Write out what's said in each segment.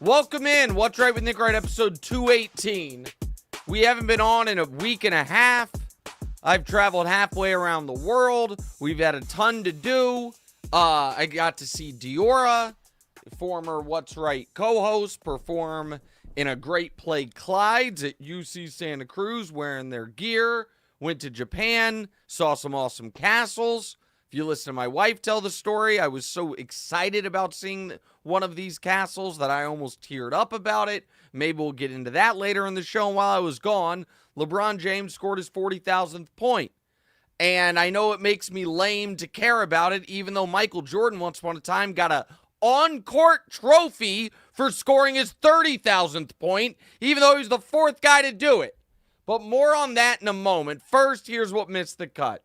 Welcome in. What's Right with Nick Wright, episode 218. We haven't been on in a week and a half. I've traveled halfway around the world. We've had a ton to do. I got to see Diora, former What's Right co-host, perform in a Great Play Clyde's at UC Santa Cruz wearing their gear. Went to Japan, saw some awesome castles. If you listen to my wife tell the story, I was so excited about seeing one of these castles that I almost teared up about it. Maybe we'll get into that later in the show. And while I was gone, LeBron James scored his 40,000th point. And I know it makes me lame to care about it, even though Michael Jordan once upon a time got a on-court trophy for scoring his 30,000th point, even though he was the fourth guy to do it. But more on that in a moment. First, here's what missed the cut.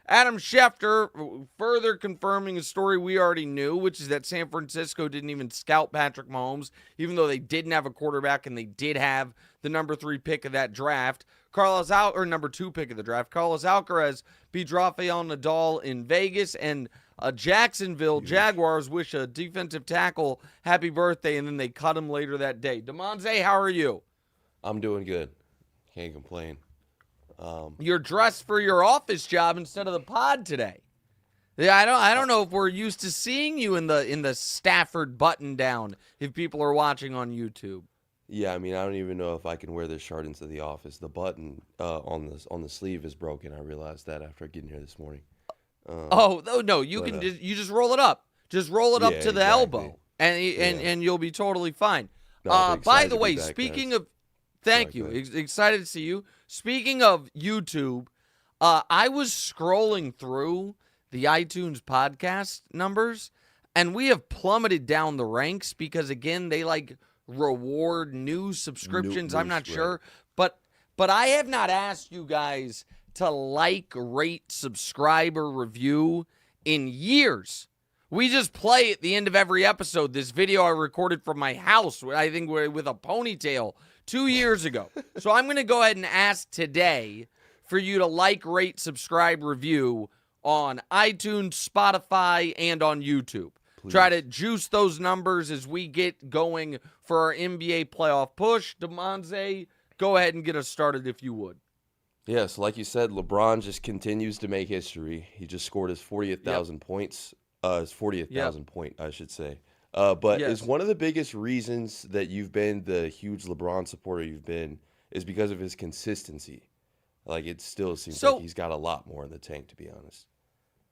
Adam Schefter further confirming a story we already knew, which is that San Francisco didn't even scout Patrick Mahomes, even though they didn't have a quarterback and they did have the number 3 pick of that draft. Number 2 pick of the draft. Carlos Alcaraz beat Rafael Nadal in Vegas, and Jacksonville Jaguars wish a defensive tackle happy birthday, and then they cut him later that day. Damonza, how are you? I'm doing good. Can't complain. You're dressed for your office job instead of the pod today. Yeah, I don't know if we're used to seeing you in the Stafford button down if people are watching on YouTube. Yeah, I mean, I don't even know if I can wear this shirt into the office. The button on the sleeve is broken. I realized that after getting here this morning. You just roll it up. Just roll it up to the elbow, and you'll be totally fine. No, by the way, back, speaking guys. of, thank you, excited to see you. Speaking of YouTube, I was scrolling through the iTunes podcast numbers, and we have plummeted down the ranks because, again, they reward new subscriptions. I'm not sure, but I have not asked you guys to rate, subscribe, or review in years. We just play at the end of every episode this video I recorded from my house, I think with a ponytail 2 years ago. So I'm going to go ahead and ask today for you to rate, subscribe, review on iTunes, Spotify, and on YouTube. Please. Try to juice those numbers as we get going for our NBA playoff push. Damonza, go ahead and get us started if you would. Yes, like you said, LeBron just continues to make history. He just scored his 40,000 points. His 40,000 point, I should say. But is one of the biggest reasons that you've been the huge LeBron supporter you've been is because of his consistency. It still seems like he's got a lot more in the tank, to be honest.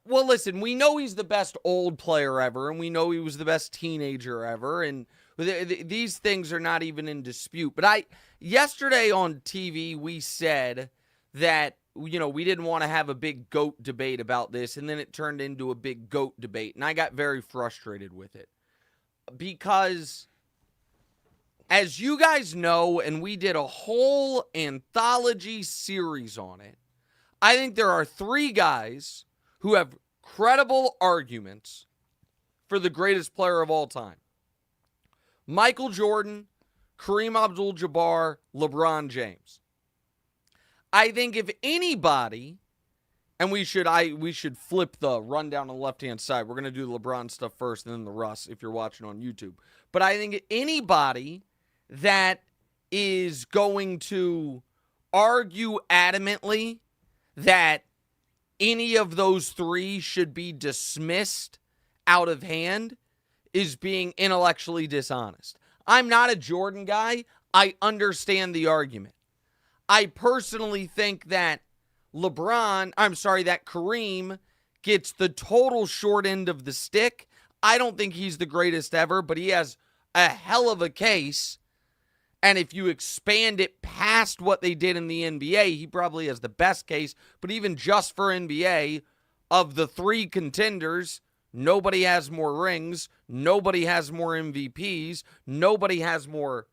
Well, listen, we know he's the best old player ever, and we know he was the best teenager ever, and these things are not even in dispute. But yesterday on TV, we said that, we didn't want to have a big GOAT debate about this, and then it turned into a big GOAT debate, and I got very frustrated with it. Because, as you guys know, and we did a whole anthology series on it, I think there are 3 guys who have credible arguments for the greatest player of all time. Michael Jordan, Kareem Abdul-Jabbar, LeBron James. I think if anybody, and we should flip the rundown on the left-hand side. We're going to do the LeBron stuff first and then the Russ if you're watching on YouTube. But I think anybody that is going to argue adamantly that any of those 3 should be dismissed out of hand is being intellectually dishonest. I'm not a Jordan guy. I understand the argument. I personally think that Kareem gets the total short end of the stick. I don't think he's the greatest ever, but he has a hell of a case. And if you expand it past what they did in the NBA, he probably has the best case. But even just for NBA, of the 3 contenders, nobody has more rings. Nobody has more MVPs. Nobody has more.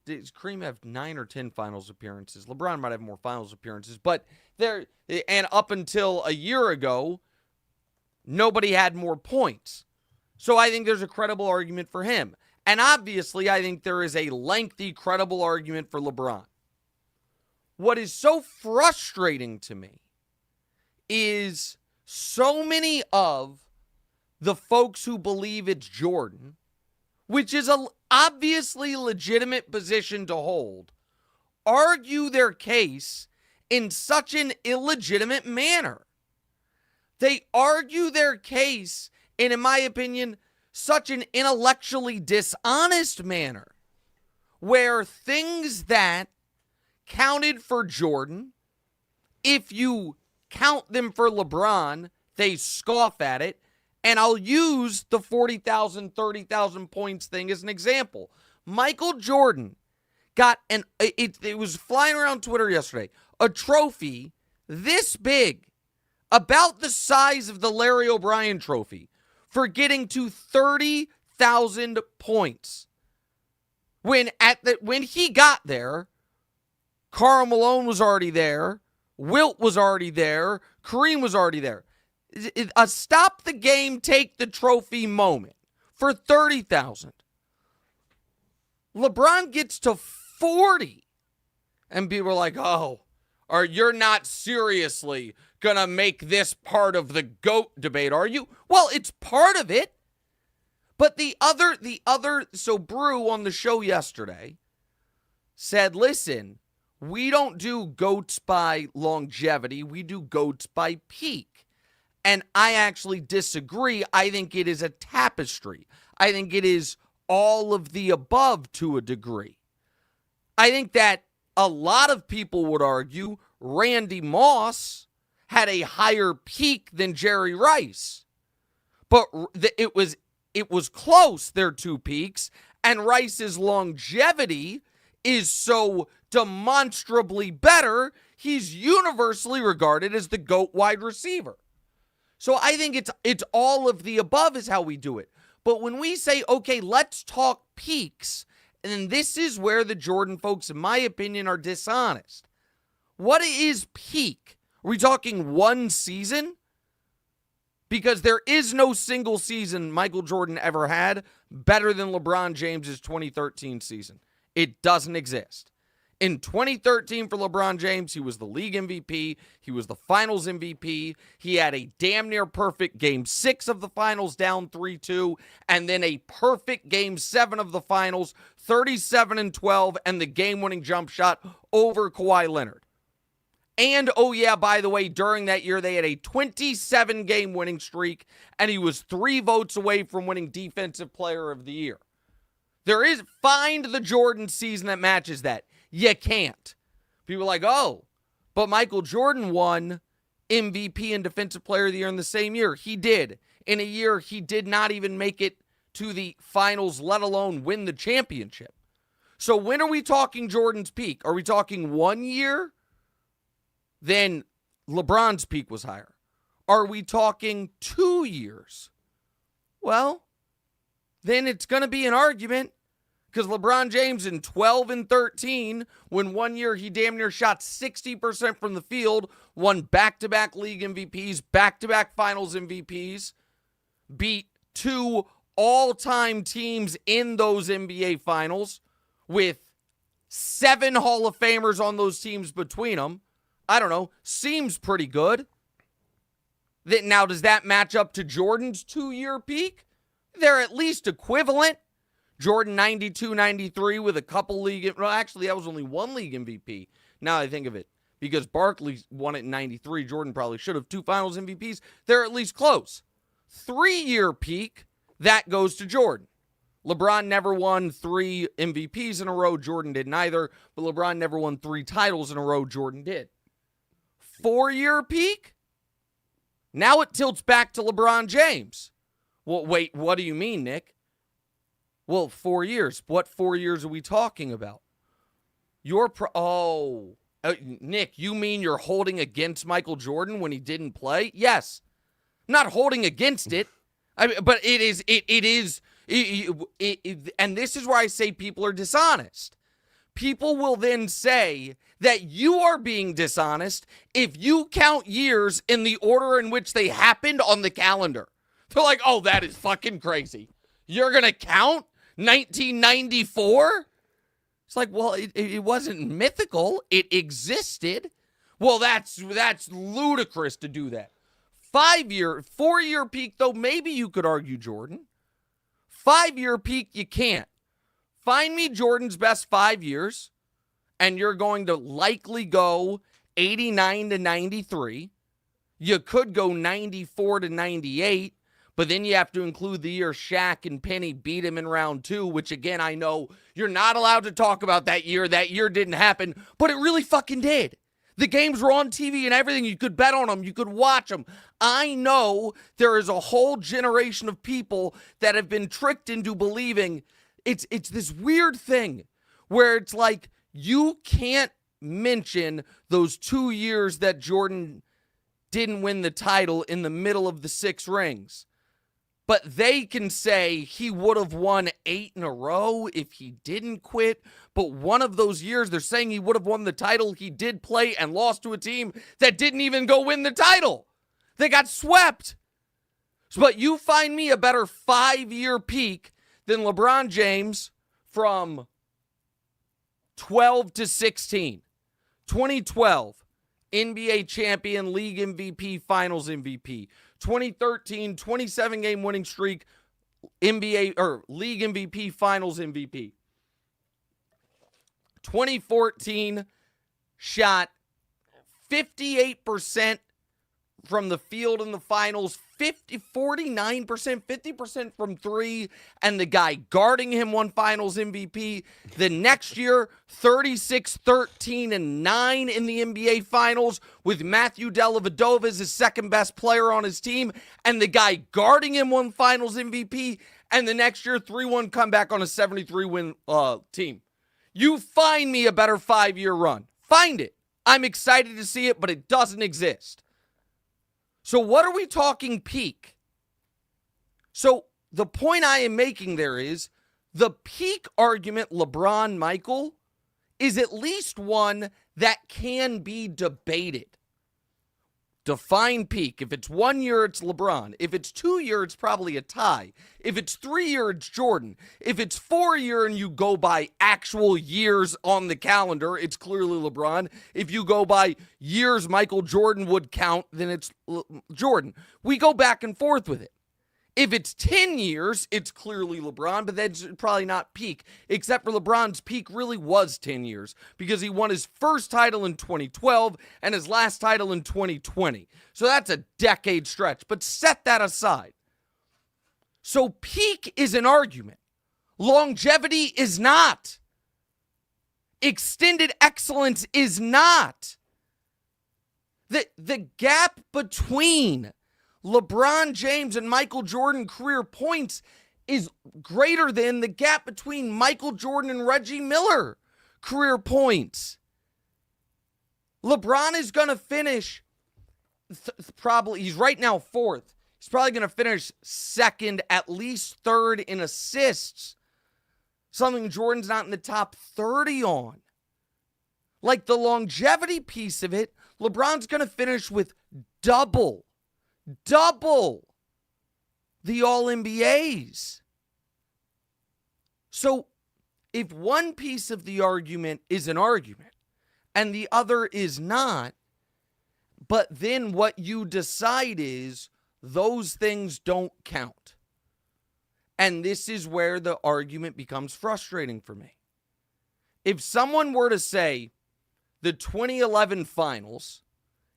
Does Kareem have 9 or 10 finals appearances? LeBron might have more finals appearances. But and up until a year ago, nobody had more points. So I think there's a credible argument for him. And obviously, I think there is a lengthy, credible argument for LeBron. What is so frustrating to me is so many of the folks who believe it's Jordan, which is obviously legitimate position to hold, argue their case in such an illegitimate manner. They argue their case in my opinion, such an intellectually dishonest manner, where things that counted for Jordan, if you count them for LeBron, they scoff at it. And I'll use the 40,000, 30,000 points thing as an example. Michael Jordan got it was flying around Twitter yesterday, a trophy this big, about the size of the Larry O'Brien trophy, for getting to 30,000 points. When he got there, Karl Malone was already there, Wilt was already there, Kareem was already there. A stop the game, take the trophy moment for 30,000. LeBron gets to 40. And people are like, oh, or you're not seriously going to make this part of the GOAT debate, are you? Well, it's part of it. But so Brew on the show yesterday said, listen, we don't do GOATs by longevity. We do GOATs by peak. And I actually disagree. I think it is a tapestry. I think it is all of the above to a degree. I think that a lot of people would argue Randy Moss had a higher peak than Jerry Rice. But it was close, their two peaks, and Rice's longevity is so demonstrably better, he's universally regarded as the GOAT wide receiver. So I think it's all of the above is how we do it. But when we say, okay, let's talk peaks, and this is where the Jordan folks, in my opinion, are dishonest. What is peak? Are we talking one season? Because there is no single season Michael Jordan ever had better than LeBron James's 2013 season. It doesn't exist. In 2013 for LeBron James, he was the league MVP. He was the finals MVP. He had a damn near perfect game 6 of the finals down 3-2, and then a perfect game 7 of the finals, 37-12, and the game-winning jump shot over Kawhi Leonard. And, oh yeah, by the way, during that year, they had a 27-game winning streak, and he was 3 votes away from winning Defensive Player of the Year. Find the Jordan season that matches that. You can't. People are like, oh, but Michael Jordan won MVP and Defensive Player of the Year in the same year. He did. In a year, he did not even make it to the finals, let alone win the championship. So when are we talking Jordan's peak? Are we talking 1 year? Then LeBron's peak was higher. Are we talking 2 years? Well, then it's going to be an argument. Because LeBron James in 12 and 13, when 1 year he damn near shot 60% from the field, won back-to-back league MVPs, back-to-back finals MVPs, beat 2 all-time teams in those NBA finals with 7 Hall of Famers on those teams between them. I don't know, seems pretty good. Now, does that match up to Jordan's 2-year peak? They're at least equivalent. Jordan 92-93 with a couple league. Well, actually, that was only 1 league MVP. Now I think of it. Because Barkley won it in 93. Jordan probably should have 2 finals MVPs. They're at least close. 3-year peak, that goes to Jordan. LeBron never won 3 MVPs in a row. Jordan didn't either. But LeBron never won 3 titles in a row. Jordan did. 4-year peak? Now it tilts back to LeBron James. Well, wait, what do you mean, Nick? Well, 4 years. What 4 years are we talking about? Nick, you mean you're holding against Michael Jordan when he didn't play? Yes. Not holding against it. But it is, and this is where I say people are dishonest. People will then say that you are being dishonest if you count years in the order in which they happened on the calendar. They're like, oh, that is fucking crazy. You're going to count 1994? It's like, well, it wasn't mythical. It existed. Well, that's ludicrous to do that. 4-year peak, though, maybe you could argue Jordan. 5-year peak, you can't. Find me Jordan's best 5 years, and you're going to likely go 89 to 93. You could go 94 to 98, but then you have to include the year Shaq and Penny beat him in round 2, which, again, I know you're not allowed to talk about that year. That year didn't happen, but it really fucking did. The games were on TV and everything. You could bet on them. You could watch them. I know there is a whole generation of people that have been tricked into believing it's this weird thing where it's like you can't mention those 2 years that Jordan didn't win the title in the middle of the 6 rings. But they can say he would have won 8 in a row if he didn't quit. But one of those years, they're saying he would have won the title. He did play and lost to a team that didn't even go win the title. They got swept. But you find me a better 5-year peak than LeBron James from 12 to 16. 2012, NBA champion, league MVP, finals MVP. 2013, 27-game winning streak, NBA or league MVP, finals MVP. 2014, shot 58% from the field in the finals, 49%, 50% from 3, and the guy guarding him won finals MVP. The next year, 36, 13, and 9 in the NBA finals with Matthew Dellavedova as his second best player on his team, and the guy guarding him won finals MVP, and the next year, 3-1 comeback on a 73-win team. You find me a better 5-year run. Find it. I'm excited to see it, but it doesn't exist. So what are we talking peak? So the point I am making there is the peak argument LeBron Michael is at least one that can be debated. Define peak. If it's 1 year, it's LeBron. If it's 2 year, it's probably a tie. If it's 3 year, it's Jordan. If it's 4 year and you go by actual years on the calendar, it's clearly LeBron. If you go by years Michael Jordan would count, then it's Jordan. We go back and forth with it. If it's 10 years, it's clearly LeBron, but that's probably not peak, except for LeBron's peak really was 10 years because he won his first title in 2012 and his last title in 2020. So that's a decade stretch, but set that aside. So peak is an argument. Longevity is not. Extended excellence is not. The gap between LeBron James and Michael Jordan career points is greater than the gap between Michael Jordan and Reggie Miller career points. LeBron is going to finish probably, he's right now 4th. He's probably going to finish 2nd, at least 3rd in assists. Something Jordan's not in the top 30 on. Like the longevity piece of it, LeBron's going to finish with double the All-NBAs. So if one piece of the argument is an argument and the other is not, but then what you decide is those things don't count. And this is where the argument becomes frustrating for me. If someone were to say the 2011 finals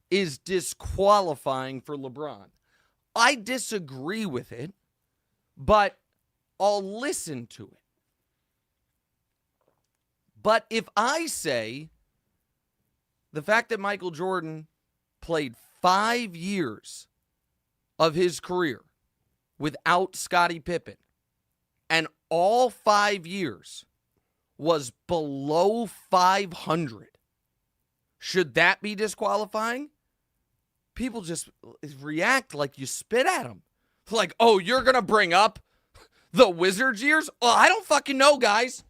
is disqualifying for LeBron, I disagree with it, but I'll listen to it. But if I say the fact that Michael Jordan played 5 years of his career without Scottie Pippen, and all 5 years was below 500, should that be disqualifying? People just react like you spit at them. Like, oh, you're going to bring up the Wizards years? Oh, I don't fucking know, guys.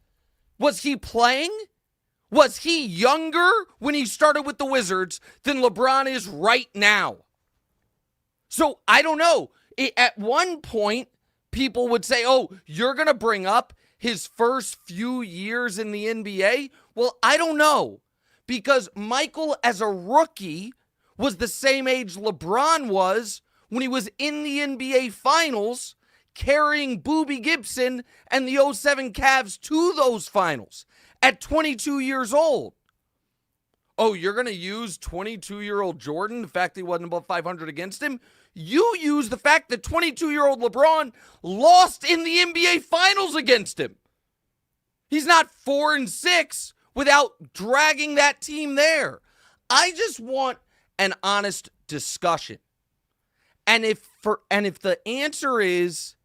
Was he playing? Was he younger when he started with the Wizards than LeBron is right now? So, I don't know. At one point, people would say, oh, you're going to bring up his first few years in the NBA? Well, I don't know. Because Michael, as a rookie, was the same age LeBron was when he was in the NBA Finals, carrying Boobie Gibson and the '07 Cavs to those finals at 22 years old. Oh, you're going to use 22-year-old Jordan, the fact that he wasn't above 500 against him? You use the fact that 22-year-old LeBron lost in the NBA Finals against him. He's not 4-6 without dragging that team there. I just want an honest discussion. And if the answer is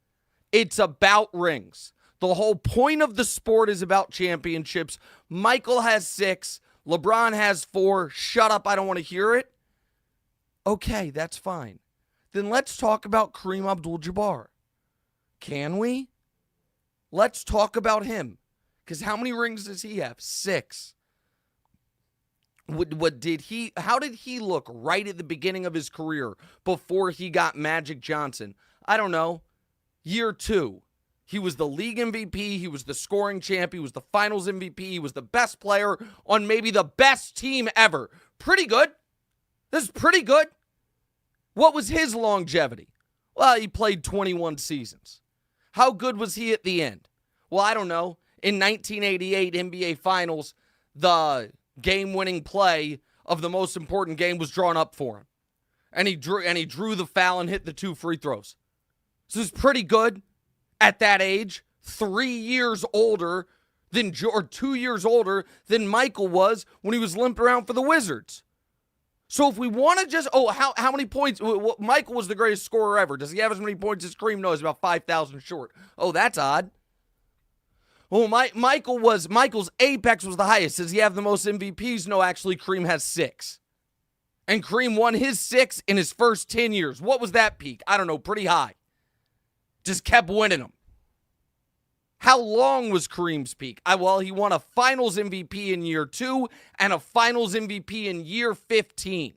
it's about rings, the whole point of the sport is about championships. Michael has 6. LeBron has 4. Shut up, I don't want to hear it. Okay, that's fine. Then let's talk about Kareem Abdul-Jabbar. Can we? Let's talk about him. Because how many rings does he have? 6. How did he look right at the beginning of his career before he got Magic Johnson? I don't know. Year 2. He was the league MVP. He was the scoring champ. He was the finals MVP. He was the best player on maybe the best team ever. Pretty good. This is pretty good. What was his longevity? Well, he played 21 seasons. How good was he at the end? Well, I don't know. In 1988 NBA Finals, the game-winning play of the most important game was drawn up for him. And he drew the foul and hit the 2 free throws. So it's pretty good. At that age, 3 years older than, or 2 years older than Michael was when he was limping around for the Wizards. So if we want to just, how many points? Michael was the greatest scorer ever. Does he have as many points as Kareem? No, he's about 5,000 short. Oh, that's odd. Well, Michael's apex was the highest. Does he have the most MVPs? No, actually, Kareem has 6. And Kareem won his 6 in his first 10 years. What was that peak? I don't know, pretty high. Just kept winning them. How long was Kareem's peak? Well, he won a finals MVP in year 2 and a finals MVP in year 15.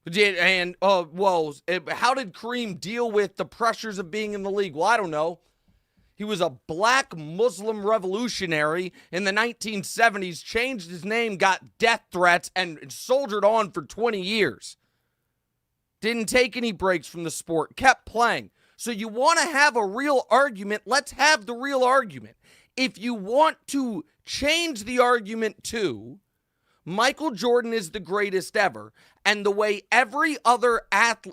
And, how did Kareem deal with the pressures of being in the league? Well, I don't know. He was a black Muslim revolutionary in the 1970s, changed his name, got death threats, and soldiered on for 20 years. Didn't take any breaks from the sport, kept playing. So you want to have a real argument, let's have the real argument. If you want to change the argument to Michael Jordan is the greatest ever, and the way every other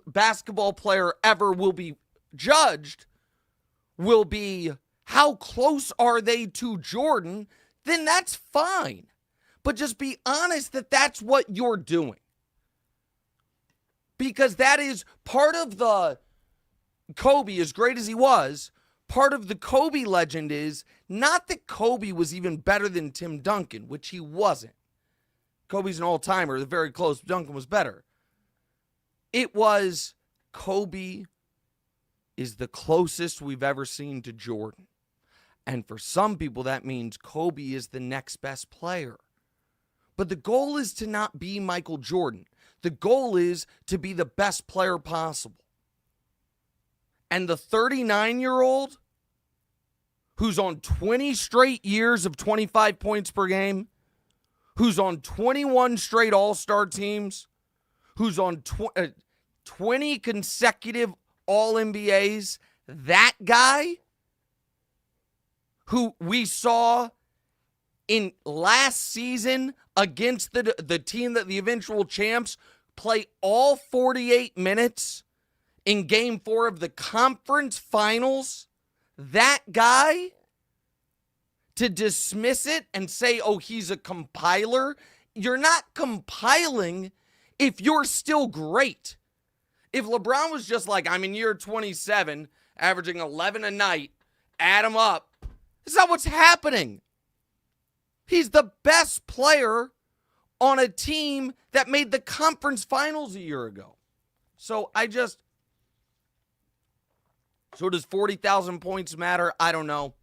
basketball player ever will be judged will be how close are they to Jordan, then that's fine. But just be honest that that's what you're doing. Because that is part of the Kobe, as great as he was, part of the Kobe legend is not that Kobe was even better than Tim Duncan, which he wasn't. Kobe's an all-timer, they're very close. Duncan was better. It was Kobe is the closest we've ever seen to Jordan. And for some people, that means Kobe is the next best player. But the goal is to not be Michael Jordan. The goal is to be the best player possible. And the 39-year-old who's on 20 straight years of 25 points per game, who's on 21 straight all-star teams, who's on 20 consecutive All-NBAs, that guy who we saw in last season against the team that the eventual champs play all 48 minutes in Game 4 of the conference finals, that guy, to dismiss it and say, oh, he's a compiler, you're not compiling if you're still great. If LeBron was just like, I'm in year 27, averaging 11 a night, add him up, that's not what's happening. He's the best player on a team that made the conference finals a year ago. So does 40,000 points matter? I don't know.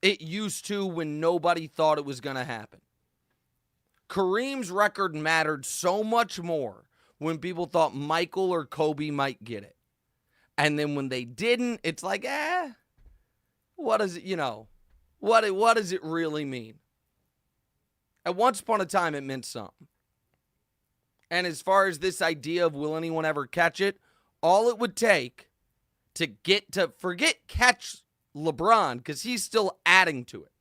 It used to when nobody thought it was going to happen. Kareem's record mattered so much more when people thought Michael or Kobe might get it. And then when they didn't, it's like, what does it, what does it really mean? At once upon a time, it meant something. And as far as this idea of will anyone ever catch it, all it would take to forget catch LeBron, because he's still adding to it.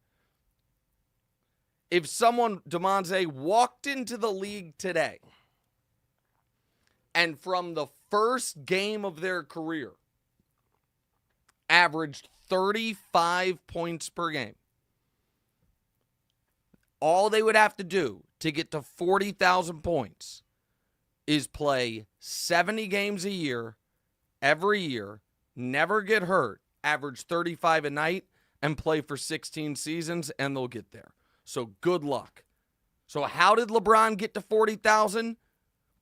If someone, Damonza, walked into the league today and from the first game of their career averaged 35 points per game, all they would have to do to get to 40,000 points is play 70 games a year, every year, never get hurt, average 35 a night, and play for 16 seasons, and they'll get there. So good luck. So how did LeBron get to 40,000?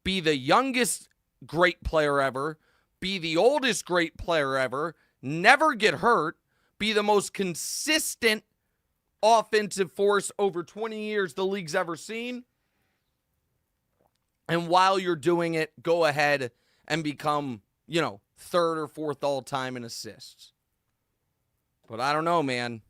Be the youngest great player ever, be the oldest great player ever, never get hurt, be the most consistent offensive force over 20 years the league's ever seen. And while you're doing it, go ahead and become, third or fourth all time in assists. But I don't know, man.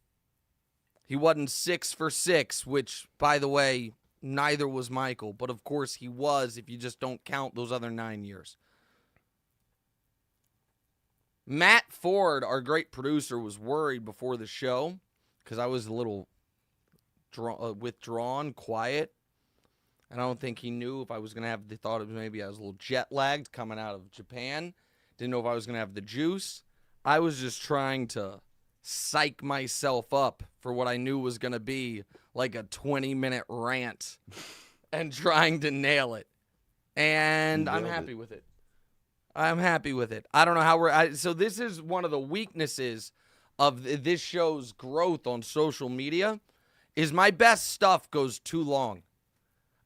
He wasn't 6 for 6, which, by the way, neither was Michael. But, of course, he was if you just don't count those other 9 years. Matt Ford, our great producer, was worried before the show because I was a little withdrawn, quiet. And I don't think he knew if I was going to have the thought of maybe I was a little jet lagged coming out of Japan. Didn't know if I was going to have the juice. I was just trying to psych myself up for what I knew was going to be like a 20-minute rant and trying to nail it. And I'm happy with it. I'm happy with it. I don't know how so this is one of the weaknesses of this show's growth on social media is my best stuff goes too long.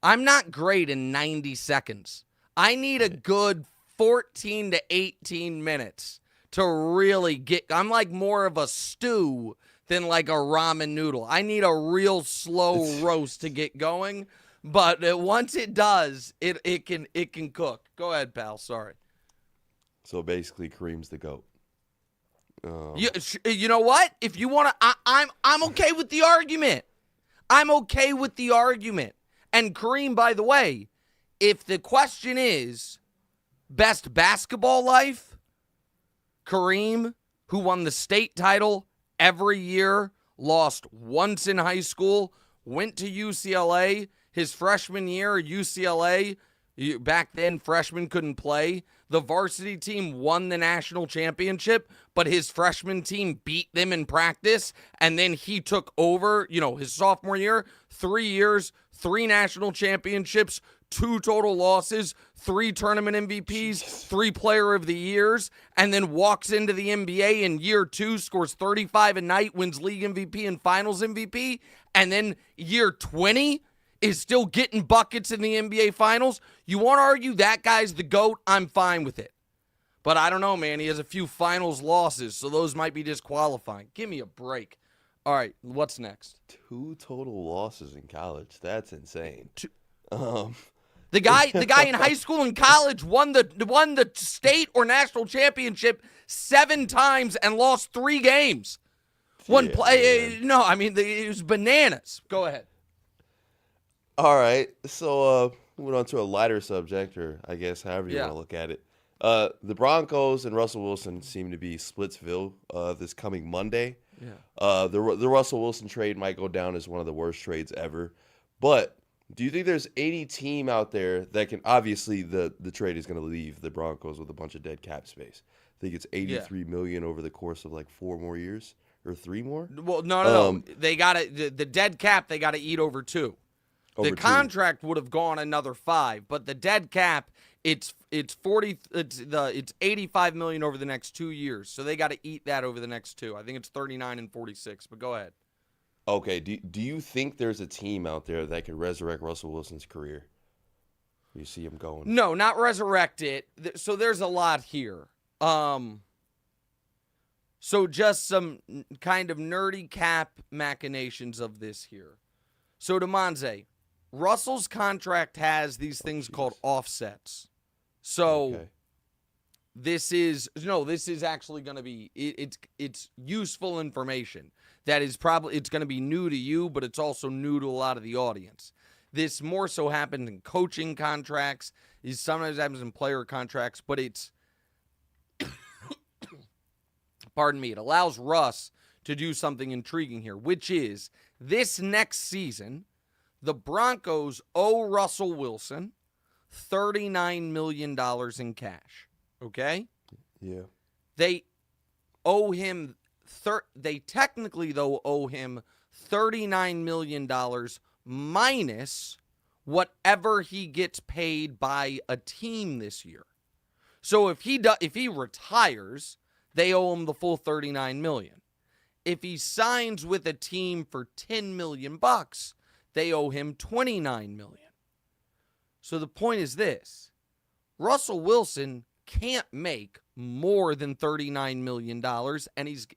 I'm not great in 90 seconds. I need a good 14 to 18 minutes to really get. I'm like more of a stew than like a ramen noodle. I need a real slow roast to get going. But once it does, it can cook. Go ahead, pal. Sorry. So basically, Kareem's the GOAT. You know what? If you want to, I'm okay with the argument. I'm okay with the argument. And Kareem, by the way, if the question is best basketball life, Kareem, who won the state title every year, lost once in high school, went to UCLA. His freshman year, UCLA, back then freshmen couldn't play. The varsity team won the national championship, but his freshman team beat them in practice, and then he took over, his sophomore year, 3 years, 3 national championships, 2 total losses, 3 tournament MVPs, 3 player of the years, and then walks into the NBA in year 2, scores 35 a night, wins league MVP and finals MVP, and then year 20 is still getting buckets in the NBA Finals. You want to argue that guy's the GOAT? I'm fine with it. But I don't know, man. He has a few finals losses, so those might be disqualifying. Give me a break. All right, what's next? 2 total losses in college. That's insane. The guy in high school and college won the state or national championship 7 times and lost 3 games. It was bananas. Go ahead. All right, so moving on to a lighter subject, or I guess however you want to look at it. The Broncos and Russell Wilson seem to be Splitsville this coming Monday. Yeah. The Russell Wilson trade might go down as one of the worst trades ever. But do you think there's any team out there that can – obviously, the trade is going to leave the Broncos with a bunch of dead cap space. I think it's $83 million over the course of like 4 more years or 3 more. Well, no. They got the dead cap they got to eat over 2. The contract would have gone another 5, but the dead cap, it's $85 million over the next 2 years. So they got to eat that over the next 2. I think it's 39 and 46. But go ahead. Okay. Do you think there's a team out there that could resurrect Russell Wilson's career? You see him going? No, not resurrect it. So there's a lot here. So just some kind of nerdy cap machinations of this here. So Damonza, Russell's contract has these things called offsets. So this is actually going to be it's useful information that is probably it's going to be new to you, but it's also new to a lot of the audience. This more so happens in coaching contracts. It sometimes happens in player contracts, but pardon me, it allows Russ to do something intriguing here, which is this next season, the Broncos owe Russell Wilson $39 million in cash. Okay? Yeah. They owe him, they technically, though, owe him $39 million minus whatever he gets paid by a team this year. So if he retires, they owe him the full $39 million. If he signs with a team for $10 million, they owe him $29 million. So the point is this: Russell Wilson can't make more than $39 million, and he's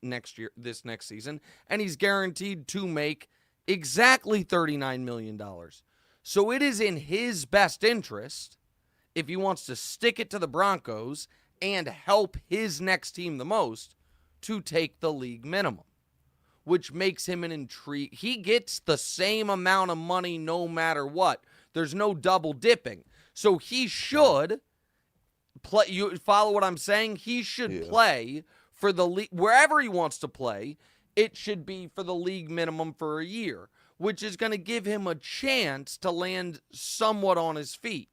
this next season, and he's guaranteed to make exactly $39 million. So it is in his best interest, if he wants to stick it to the Broncos and help his next team the most, to take the league minimum, which makes him an intrigue. He gets the same amount of money no matter what. There's no double dipping. So he should play. You follow what I'm saying? He should play for the league wherever he wants to play. It should be for the league minimum for a year, which is going to give him a chance to land somewhat on his feet.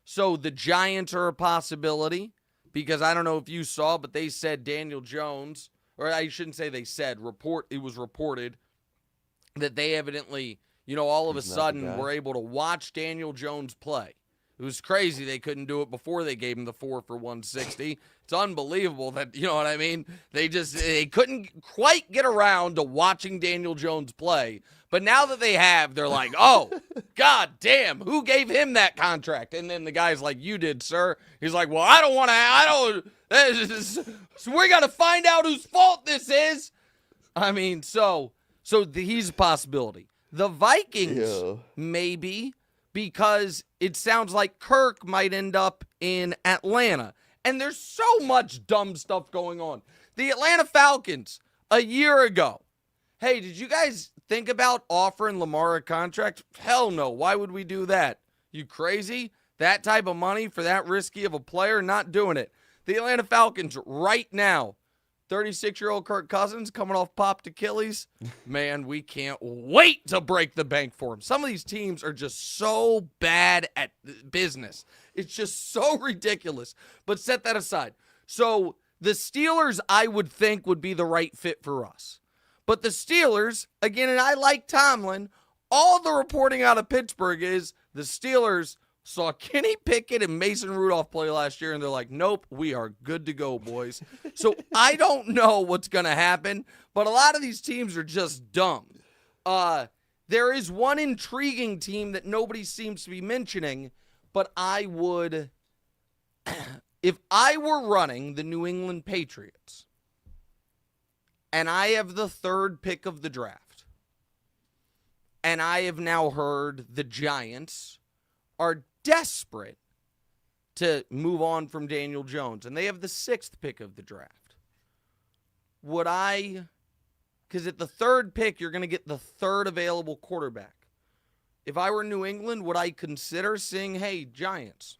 So the Giants are a possibility, because I don't know if you saw, but they said Daniel Jones, or I shouldn't say they said, it was reported that they evidently, all of a sudden were able to watch Daniel Jones play. It was crazy they couldn't do it before they gave him the 4 for 160. It's unbelievable that, you know what I mean? They couldn't quite get around to watching Daniel Jones play. But now that they have, they're like, oh, God damn, who gave him that contract? And then the guy's like, you did, sir. He's like, well, so we got to find out whose fault this is. I mean, he's a possibility. The Vikings, maybe, because it sounds like Kirk might end up in Atlanta. And there's so much dumb stuff going on. The Atlanta Falcons, a year ago. Hey, did you guys think about offering Lamar a contract? Hell no. Why would we do that? You crazy? That type of money for that risky of a player? Not doing it. The Atlanta Falcons right now, 36-year-old Kirk Cousins coming off popped Achilles. Man, we can't wait to break the bank for him. Some of these teams are just so bad at business. It's just so ridiculous. But set that aside. So the Steelers, I would think, would be the right fit for us. But the Steelers, again, and I like Tomlin, all the reporting out of Pittsburgh is the Steelers saw Kenny Pickett and Mason Rudolph play last year, and they're like, nope, we are good to go, boys. So I don't know what's going to happen, but a lot of these teams are just dumb. There is one intriguing team that nobody seems to be mentioning, but I would, if I were running the New England Patriots, and I have the 3rd pick of the draft, and I have now heard the Giants are desperate to move on from Daniel Jones, and they have the 6th pick of the draft. Would I, because at the 3rd pick, you're going to get the 3rd available quarterback. If I were New England, would I consider saying, hey, Giants,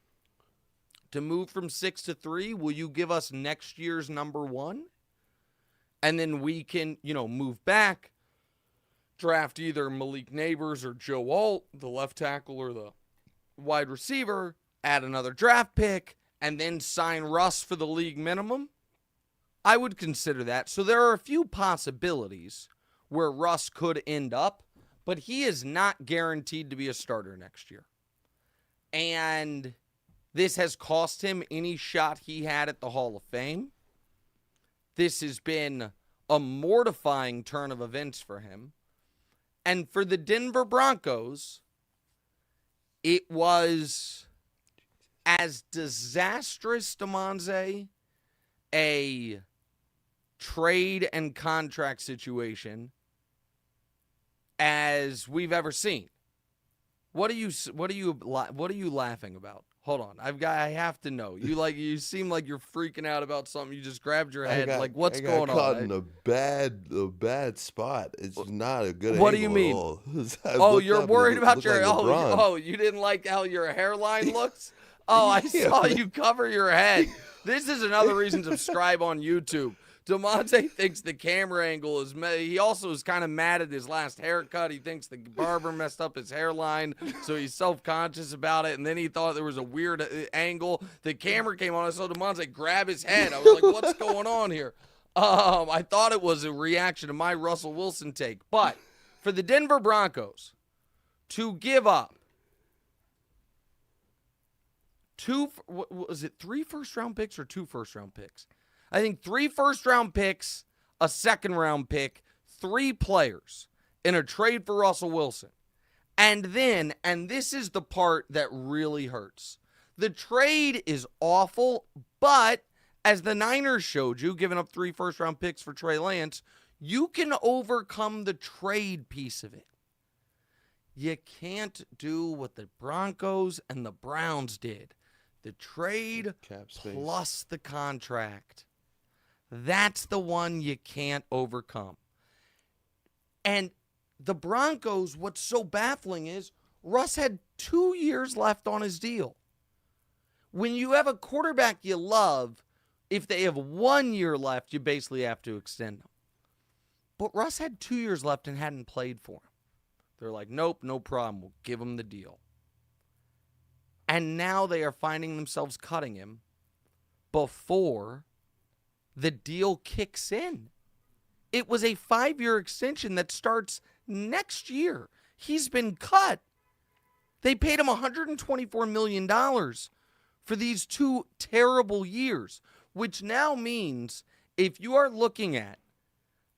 to move from 6 to 3, will you give us next year's number 1? And then we can, move back, draft either Malik Neighbors or Joe Alt, the left tackle or the wide receiver, add another draft pick, and then sign Russ for the league minimum? I would consider that. So there are a few possibilities where Russ could end up, but he is not guaranteed to be a starter next year. And this has cost him any shot he had at the Hall of Fame. This has been a mortifying turn of events for him. And for the Denver Broncos, it was as disastrous, Damonza, a trade and contract situation as we've ever seen. What are you laughing about? Hold on, I have to know. You seem like you're freaking out about something. You just grabbed your head. What's going on? I got caught in a bad spot. It's not a good. What do you mean? Oh, you're worried about your. You didn't like how your hairline looks. Oh, I saw you cover your head. This is another reason to subscribe on YouTube. Damonza thinks the camera angle is. He also is kind of mad at his last haircut. He thinks the barber messed up his hairline, so he's self-conscious about it. And then he thought there was a weird angle. The camera came on. I saw Damonza grab his head. I was like, "What's going on here?" I thought it was a reaction to my Russell Wilson take, but for the Denver Broncos to give up three first-round picks or 2 first-round picks? I think 3 first-round picks, a second-round pick, 3 players in a trade for Russell Wilson. And then, and this is the part that really hurts, the trade is awful, but as the Niners showed you, giving up 3 first-round picks for Trey Lance, you can overcome the trade piece of it. You can't do what the Broncos and the Browns did. The trade plus the contract. That's the one you can't overcome. And the Broncos, what's so baffling is Russ had 2 years left on his deal. When you have a quarterback you love, if they have 1 year left, you basically have to extend them. But Russ had 2 years left and hadn't played for him. They're like, nope, no problem. We'll give him the deal. And now they are finding themselves cutting him before the deal kicks in. It was a 5-year extension that starts next year. He's been cut. They paid him $124 million for these 2 terrible years, which now means if you are looking at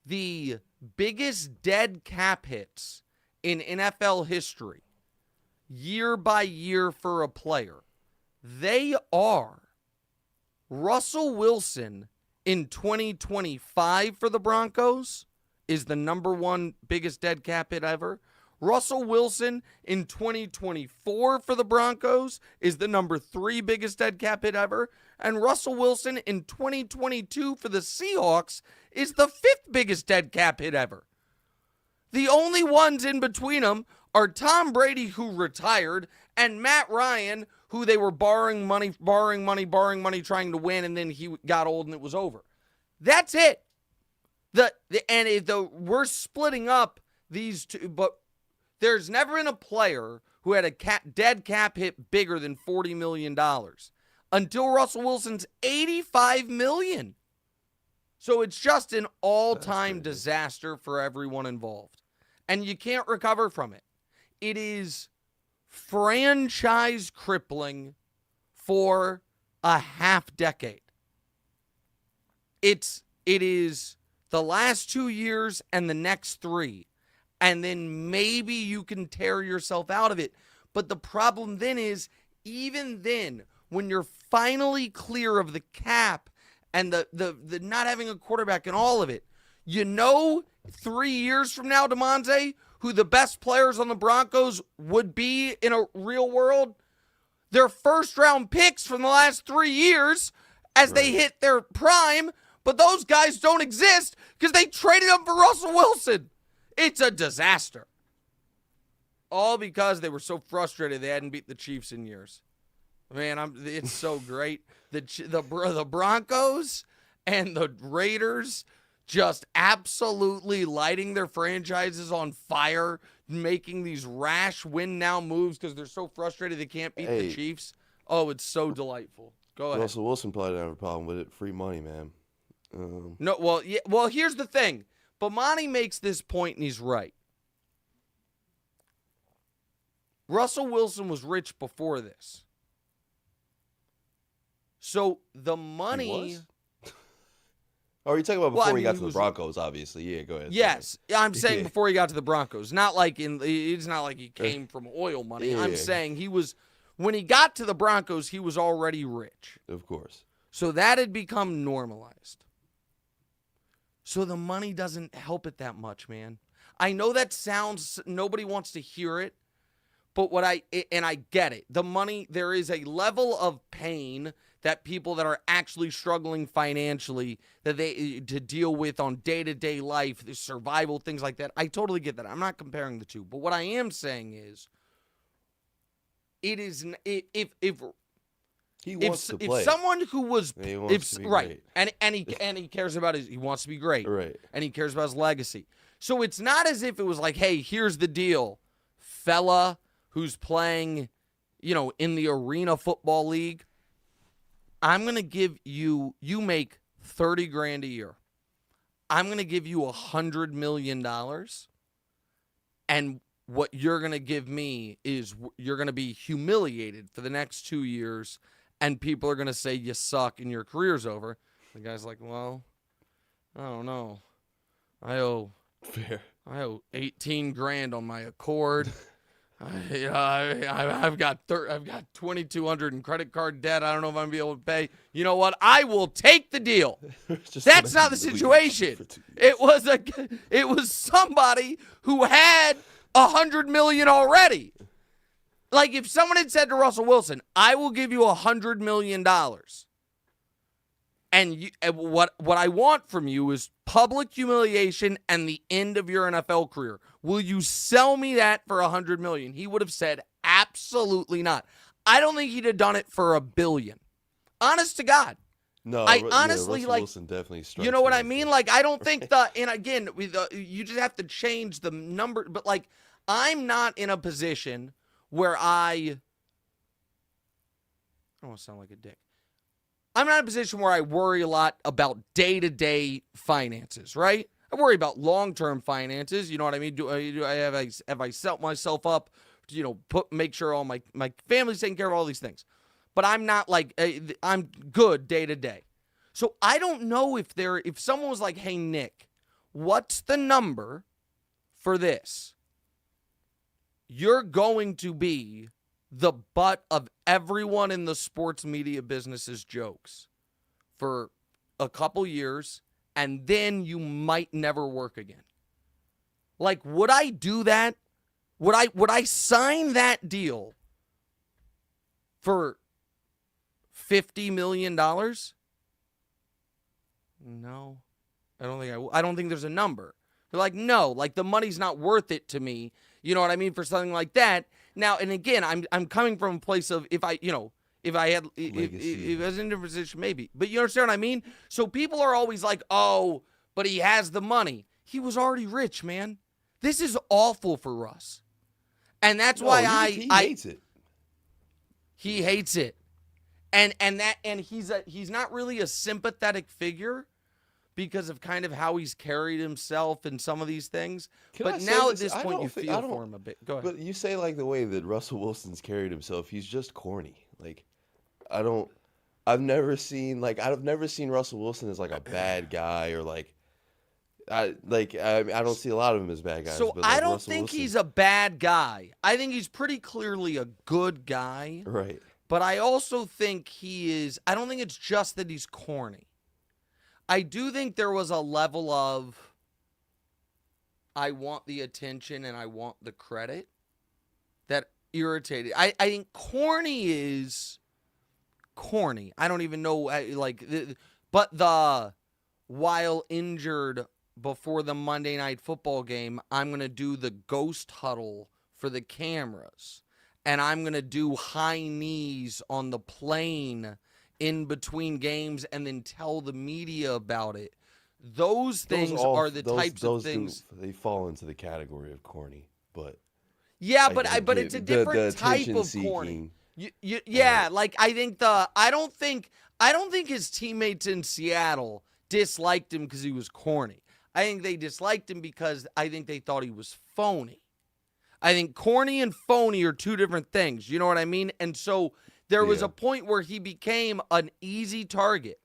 the biggest dead cap hits in NFL history, year by year for a player, they are Russell Wilson in 2025 for the Broncos is the number 1 biggest dead cap hit ever. Russell Wilson in 2024 for the Broncos is the number 3 biggest dead cap hit ever. And Russell Wilson in 2022 for the Seahawks is the 5th biggest dead cap hit ever. The only ones in between them are Tom Brady, who retired, and Matt Ryan, who they were borrowing money, trying to win, and then he got old and it was over. That's it. We're splitting up these two, but there's never been a player who had a dead cap hit bigger than $40 million until Russell Wilson's $85 million. So it's just an all-time disaster for everyone involved. And you can't recover from it. It is franchise crippling for a half decade. It is the last 2 years and the next 3. And then maybe you can tear yourself out of it. But the problem then is, even then, when you're finally clear of the cap and the not having a quarterback and all of it, 3 years from now, Damonza, who the best players on the Broncos would be in a real world? Their first-round picks from the last 3 years as they hit their prime, but those guys don't exist because they traded them for Russell Wilson. It's a disaster. All because they were so frustrated they hadn't beat the Chiefs in years. Man, it's so great. The Broncos and the Raiders just absolutely lighting their franchises on fire, making these rash win-now moves because they're so frustrated they can't beat the Chiefs. Oh, it's so delightful. Go ahead. Russell Wilson probably didn't have a problem with it. Free money, man. Well, here's the thing. Bomani makes this point, and he's right. Russell Wilson was rich before this. So the money... Oh, are you talking about before he got to the Broncos, obviously? Yeah, go ahead. Yes, I'm saying before he got to the Broncos. It's not like he came from oil money. I'm saying when he got to the Broncos, he was already rich. Of course. So that had become normalized. So the money doesn't help it that much, man. I know that sounds, nobody wants to hear it, but I get it. The money, there is a level of pain that people that are actually struggling financially that to deal with on day-to-day life, the survival, things like that. I totally get that. I'm not comparing the two. But what I am saying is, it is if He wants to play. If someone who was he wants to be great. and he cares about he wants to be great. Right. And he cares about his legacy. So it's not as if it was like, hey, here's the deal, fella who's playing, in the Arena Football League. I'm going to give you make $30,000 a year. I'm going to give you $100 million. And what you're going to give me is you're going to be humiliated for the next 2 years. And people are going to say you suck and your career's over. The guy's like, well, I don't know. I owe $18,000 on my Accord. I've got $2,200 in credit card debt. I don't know if I'm gonna be able to pay. You know what? I will take the deal. That's not the situation. It was somebody who had $100 million already. Like if someone had said to Russell Wilson, "I will give you $100 million, and what I want from you is public humiliation and the end of your NFL career. Will you sell me that for $100 million?" He would have said, "Absolutely not." I don't think he'd have done it for $1 billion. Honest to God. No, honestly Russell Wilson definitely strikes. You know what I mean? Like I don't think and again, you just have to change the number. But like I'm not in a position where I don't want to sound like a dick. I'm not in a position where I worry a lot about day-to-day finances, right? I worry about long-term finances. You know what I mean? Have I set myself up? Make sure all my family's taking care of all these things. But I'm not like I'm good day-to-day. So I don't know if someone was like, "Hey Nick, what's the number for this?" You're going to be the butt of everyone in the sports media business's jokes for a couple years, and then you might never work again. Like, would I do that? Would I sign that deal for $50 million? No. I don't think there's a number. They're like, no, like the money's not worth it to me. You know what I mean? For something like that. Now, and again, I'm coming from a place of if I was in a position, maybe. But you understand what I mean? So people are always like, oh, but he has the money. He was already rich, man. This is awful for Russ. And that's why he hates it. He hates it. And he's not really a sympathetic figure because of kind of how he's carried himself and some of these things. But now at this point, you feel for him a bit. Go ahead. But you say like the way that Russell Wilson's carried himself, he's just corny. Like, I've never seen Russell Wilson as like a bad guy or like, I don't see a lot of him as bad guys. So but I don't think he's a bad guy. I think he's pretty clearly a good guy. Right. But I also think I don't think it's just that he's corny. I do think there was a level of I want the attention and I want the credit that irritated. I think corny is corny. I don't even know, but while injured before the Monday Night Football game, I'm going to do the ghost huddle for the cameras. And I'm going to do high knees on the plane in between games and then tell the media about it. Those things are the types of things. They fall into the category of corny, but yeah, but it's a different type of corny. Like I don't think his teammates in Seattle disliked him because he was corny. I think they disliked him because I think they thought he was phony. I think corny and phony are two different things. You know what I mean? And so there was a point where he became an easy target.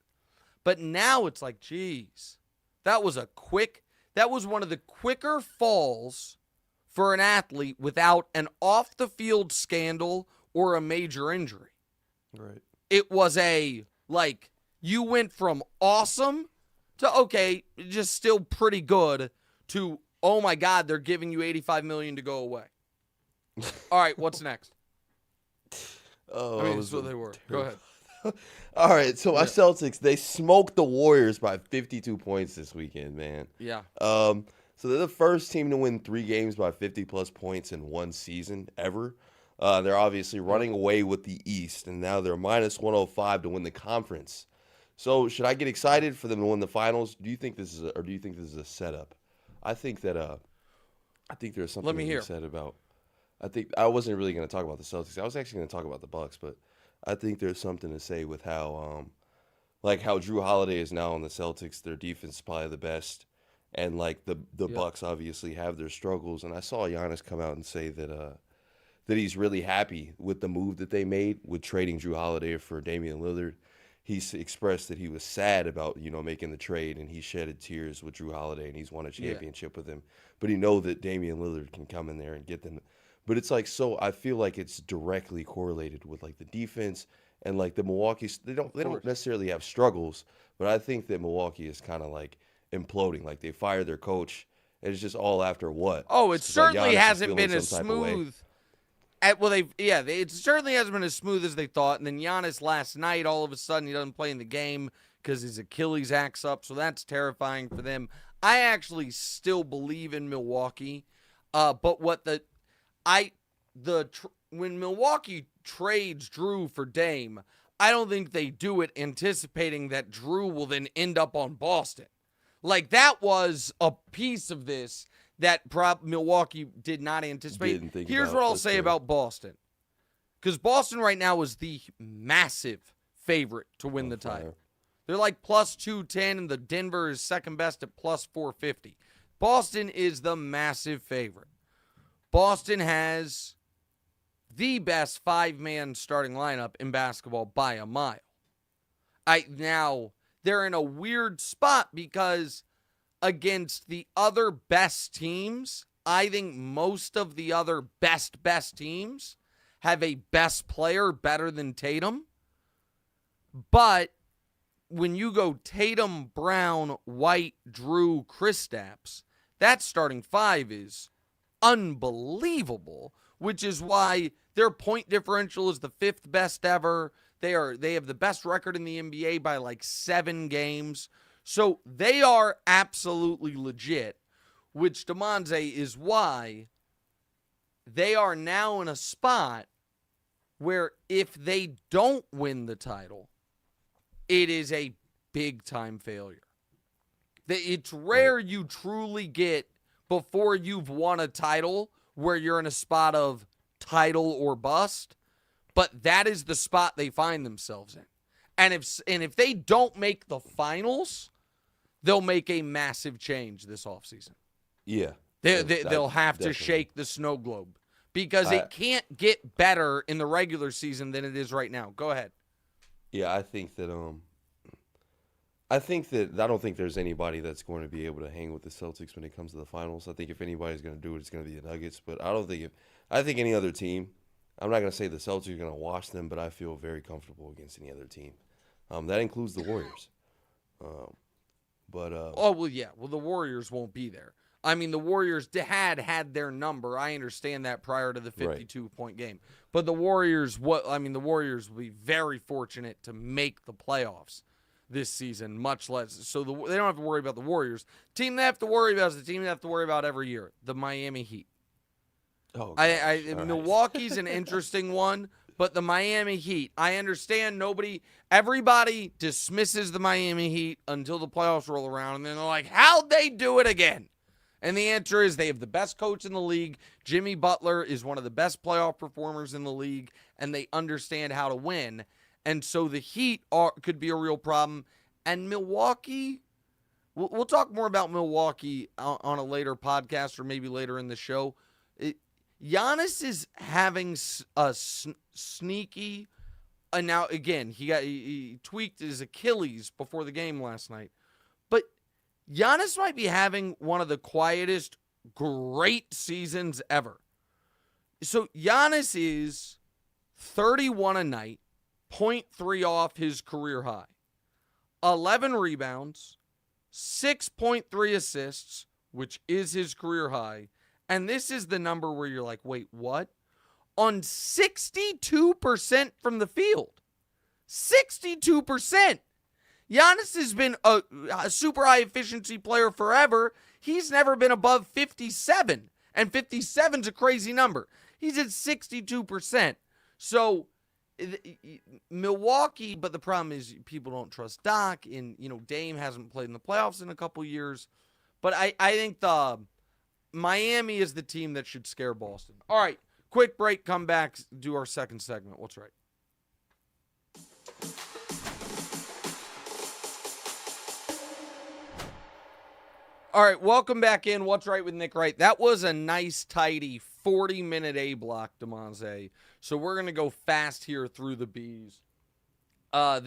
But now it's like, geez, that was one of the quicker falls for an athlete without an off-the-field scandal or a major injury. Right. It was you went from awesome to, okay, just still pretty good to, oh my God, they're giving you $85 million to go away. All right, what's next? That's what they were. Go ahead. All right, so my Celtics, they smoked the Warriors by 52 points this weekend, man. Yeah. So they're the first team to win 3 games by 50-plus points in one season ever. They're obviously running away with the East, and now they're minus 105 to win the conference. So should I get excited for them to win the finals? Do you think this is a setup? I think that I think there's something to be said about. I think I wasn't really going to talk about the Celtics. I was actually going to talk about the Bucks, but I think there's something to say with how how Drew Holiday is now on the Celtics. Their defense is probably the best, and like the Bucks obviously have their struggles. And I saw Giannis come out and say that he's really happy with the move that they made with trading Drew Holiday for Damian Lillard. He's expressed that he was sad about, making the trade, and he shedded tears with Drew Holiday, and he's won a championship with him. But he know that Damian Lillard can come in there and get them. But it's like, so I feel like it's directly correlated with like the defense and like the Milwaukee. They don't necessarily have struggles, but I think that Milwaukee is kind of like imploding. Like they fired their coach, and it's just all after what? Oh, it certainly hasn't been as smooth. It certainly hasn't been as smooth as they thought. And then Giannis last night, all of a sudden, he doesn't play in the game because his Achilles acts up. So that's terrifying for them. I actually still believe in Milwaukee. But when Milwaukee trades Drew for Dame, I don't think they do it anticipating that Drew will then end up on Boston. Like that was a piece of this that Milwaukee did not anticipate. Here's what I'll say about Boston. Because Boston right now is the massive favorite to win the title. They're like plus 210, and the Denver is second best at plus 450. Boston is the massive favorite. Boston has the best five-man starting lineup in basketball by a mile. Now, they're in a weird spot because against the other best teams, I think most of the other best teams have a best player better than Tatum. But when you go Tatum, Brown, White, Drew, Kristaps, that starting five is unbelievable, which is why their point differential is the fifth best ever. They have the best record in the NBA by like 7 games. So they are absolutely legit, which Damonza is why they are now in a spot where if they don't win the title, it is a big-time failure. It's rare you truly get, before you've won a title, where you're in a spot of title or bust, but that is the spot they find themselves in. And if they don't make the finals, they'll make a massive change this offseason. Yeah. They'll have to shake the snow globe because it can't get better in the regular season than it is right now. Go ahead. Yeah, I think that I don't think there's anybody that's going to be able to hang with the Celtics when it comes to the finals. I think if anybody's going to do it, it's going to be the Nuggets. But I think any other team. I'm not going to say the Celtics are going to wash them, but I feel very comfortable against any other team. That includes the Warriors. The Warriors won't be there. I mean, the Warriors had their number. I understand that prior to the 52-point game. But the Warriors will be very fortunate to make the playoffs this season, much less. So they don't have to worry about the Warriors. The team they have to worry about is the team they have to worry about every year, the Miami Heat. Oh, Milwaukee's an interesting one, but the Miami Heat, I understand everybody dismisses the Miami Heat until the playoffs roll around, and then they're like, how'd they do it again? And the answer is they have the best coach in the league. Jimmy Butler is one of the best playoff performers in the league, and they understand how to win. And so the Heat could be a real problem. And Milwaukee, we'll talk more about Milwaukee on a later podcast or maybe later in the show. Giannis is having a sneaky, and now again, he tweaked his Achilles before the game last night. But Giannis might be having one of the quietest, great seasons ever. So Giannis is 31 a night, 0.3 off his career high, 11 rebounds, 6.3 assists, which is his career high. And this is the number where you're like, wait, what? On 62% from the field. 62%. Giannis has been a super high efficiency player forever. He's never been above 57. And 57's a crazy number. He's at 62%. So Milwaukee, but the problem is people don't trust Doc, and Dame hasn't played in the playoffs in a couple years. But I think the Miami is the team that should scare Boston. All right, quick break, come back, do our second segment. What's right? All right, welcome back in. What's right with Nick Wright? That was a nice, tidy 40-minute A block, Damonza. So we're going to go fast here through the B's. I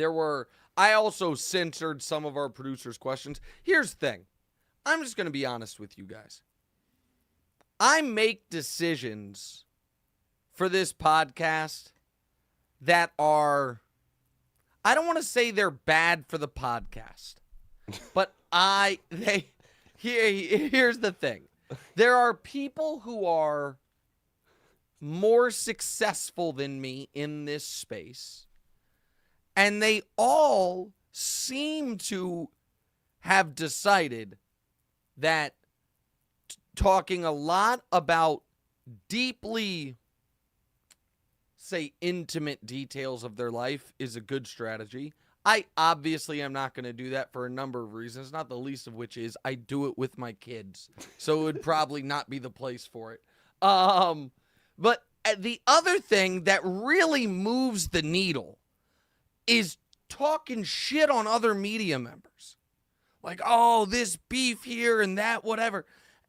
also censored some of our producers' questions. Here's the thing. I'm just going to be honest with you guys. I make decisions for this podcast that are, I don't want to say they're bad for the podcast, but here's the thing. There are people who are more successful than me in this space, and they all seem to have decided that talking a lot about deeply, say, intimate details of their life is a good strategy. I obviously am not going to do that for a number of reasons, not the least of which is I do it with my kids, so it would probably not be the place for it. But the other thing that really moves the needle is talking shit on other media members. Like, oh, this beef here and that, whatever.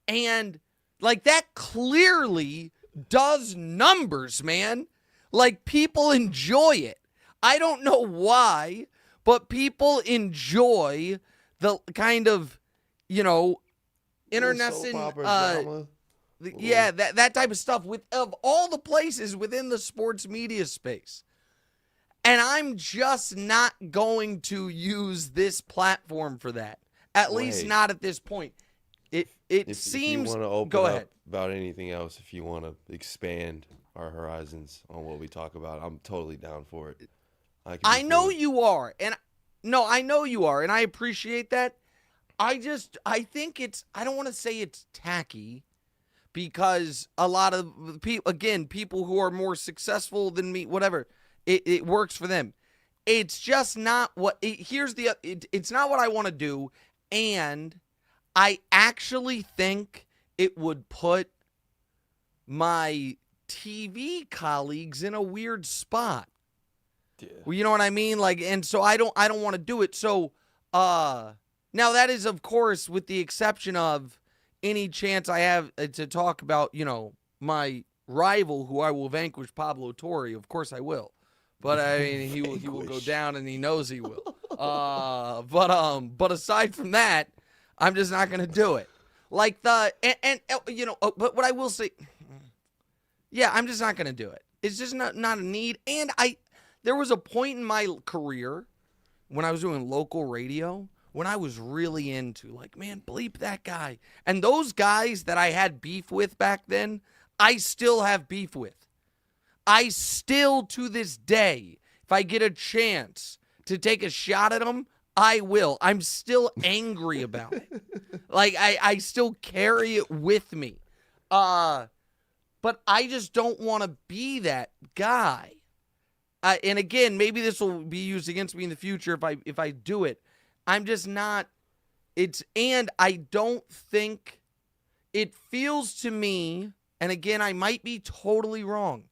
And, like, that clearly does numbers, man. Like, people enjoy it. I don't know why, but people enjoy the kind of, internecine, that type of stuff of all the places within the sports media space. And I'm just not going to use this platform for that. At least not at this point. It seems. If you want to open go up ahead. About anything else, if you want to expand our horizons on what we talk about, I'm totally down for it. I know you are, and I appreciate that. I think I don't want to say it's tacky, because a lot of people who are more successful than me, whatever, it works for them. It's just not what. It's not what I want to do, and I actually think it would put my TV colleagues in a weird spot. Yeah. Well, you know what I mean? Like, and so I don't want to do it. So, now that is, of course, with the exception of any chance I have to talk about, my rival who I will vanquish, Pablo Torre. Of course I will. But I mean, he will go down, and he knows he will. But aside from that, I'm just not going to do it. Like but what I will say, yeah, I'm just not going to do it. It's just not a need. And there was a point in my career when I was doing local radio when I was really into, like, man, bleep that guy. And those guys that I had beef with back then, I still have beef with. I still, to this day, if I get a chance to take a shot at them, I will. I'm still angry about it. Like, I still carry it with me. But I just don't want to be that guy. And again, maybe this will be used against me in the future if I do it. I'm just not. And I don't think it feels to me, and again, I might be totally wrong,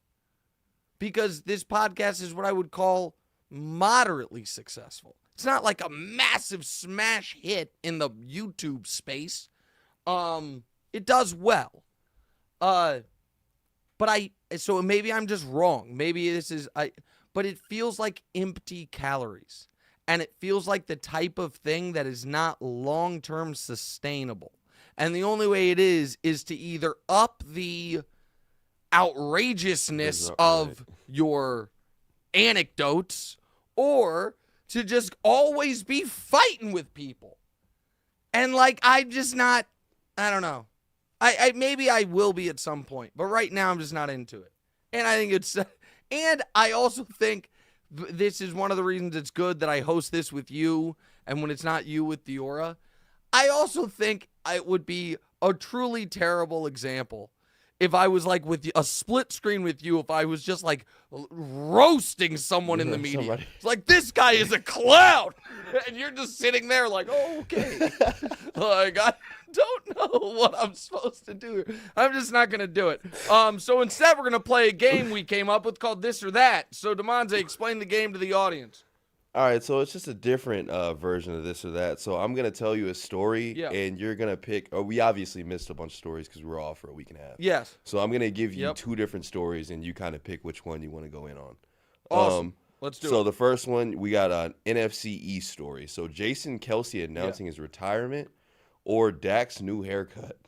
because this podcast is what I would call moderately successful. It's not like a massive smash hit in the YouTube space. It does well. So maybe I'm just wrong. Maybe but it feels like empty calories. And it feels like the type of thing that is not long-term sustainable. And the only way it is to either up the outrageousness of your anecdotes, or to just always be fighting with people. And like, I'm just not, I don't know. I maybe I will be at some point, but right now I'm just not into it. And I think and I also think this is one of the reasons it's good that I host this with you, and when it's not you with Diora. I also think it would be a truly terrible example if I was like with a split screen with you, if I was just like roasting someone in the media. It's like, this guy is a clown. And you're just sitting there like, oh, okay. Like, I don't know what I'm supposed to do. I'm just not going to do it. So instead, we're going to play a game we came up with called This or That. So, Damonza, explain the game to the audience. All right, so it's just a different version of This or That. So I'm going to tell you a story, and you're going to pick. We obviously missed a bunch of stories because we were off for a week and a half. Yes. So I'm going to give you two different stories, and you kind of pick which one you want to go in on. Awesome. Let's do it. So the first one, we got an NFC East story. So Jason Kelce announcing his retirement, or Dak's new haircut.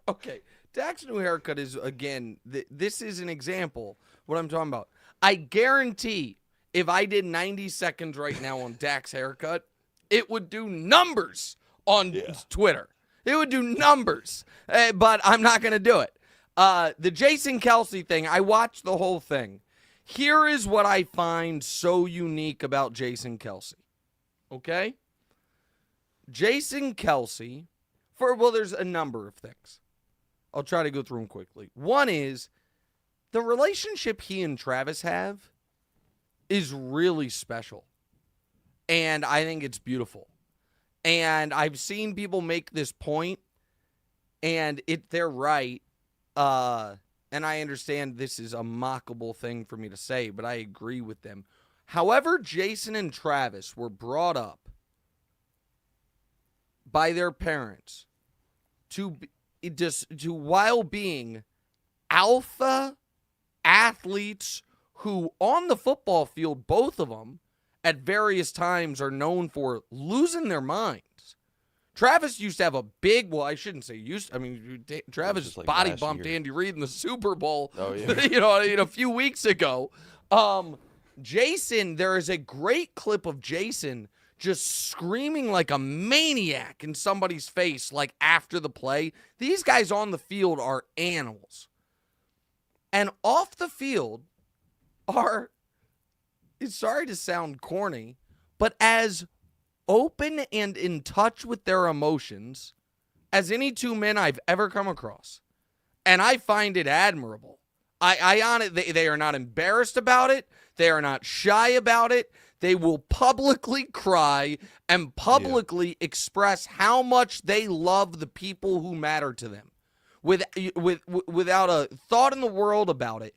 Okay. Dak's new haircut is, again, this is an example what I'm talking about. I guarantee if I did 90 seconds right now on Dak's haircut, it would do numbers on Twitter. It would do numbers, but I'm not going to do it. The Jason Kelce thing, I watched the whole thing. Here is what I find so unique about Jason Kelce. Okay? Jason Kelce, there's a number of things. I'll try to go through them quickly. One is the relationship he and Travis have is really special. And I think it's beautiful. And I've seen people make this point, and they're right. And I understand this is a mockable thing for me to say, but I agree with them. However, Jason and Travis were brought up by their parents to while being alpha athletes who on the football field, both of them, at various times are known for losing their minds. Travis used to have a big, I shouldn't say used, Travis like body bumped Andy Reid in the Super Bowl, a few weeks ago. Jason, there is a great clip of Jason just screaming like a maniac in somebody's face, like after the play. These guys on the field are animals. And off the field, it's sorry to sound corny, but as open and in touch with their emotions as any two men I've ever come across. And I find it admirable. They are not embarrassed about it. They are not shy about it. They will publicly cry and publicly express how much they love the people who matter to them without a thought in the world about it.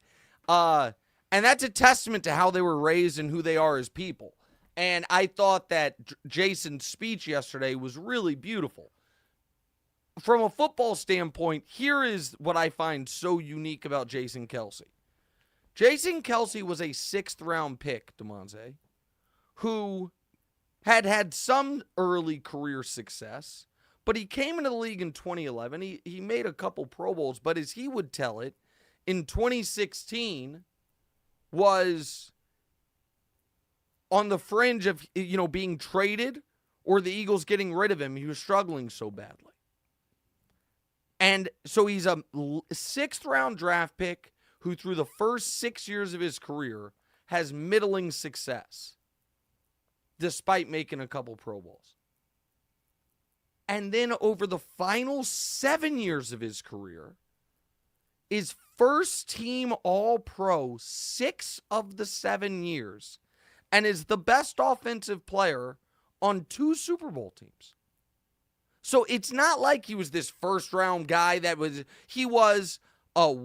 And that's a testament to how they were raised and who they are as people. And I thought that Jason's speech yesterday was really beautiful. From a football standpoint, here is what I find so unique about Jason Kelce. Jason Kelce was a 6th-round pick, Damonza, who had some early career success, but he came into the league in 2011. He made a couple Pro Bowls, but as he would tell it, in 2016 was on the fringe of, being traded or the Eagles getting rid of him. He was struggling so badly. And so he's a 6th-round draft pick who through the first 6 years of his career has middling success despite making a couple Pro Bowls. And then over the final 7 years of his career is first-team All-Pro 6 of the 7 years and is the best offensive player on 2 Super Bowl teams. So it's not like he was this first-round guy he was a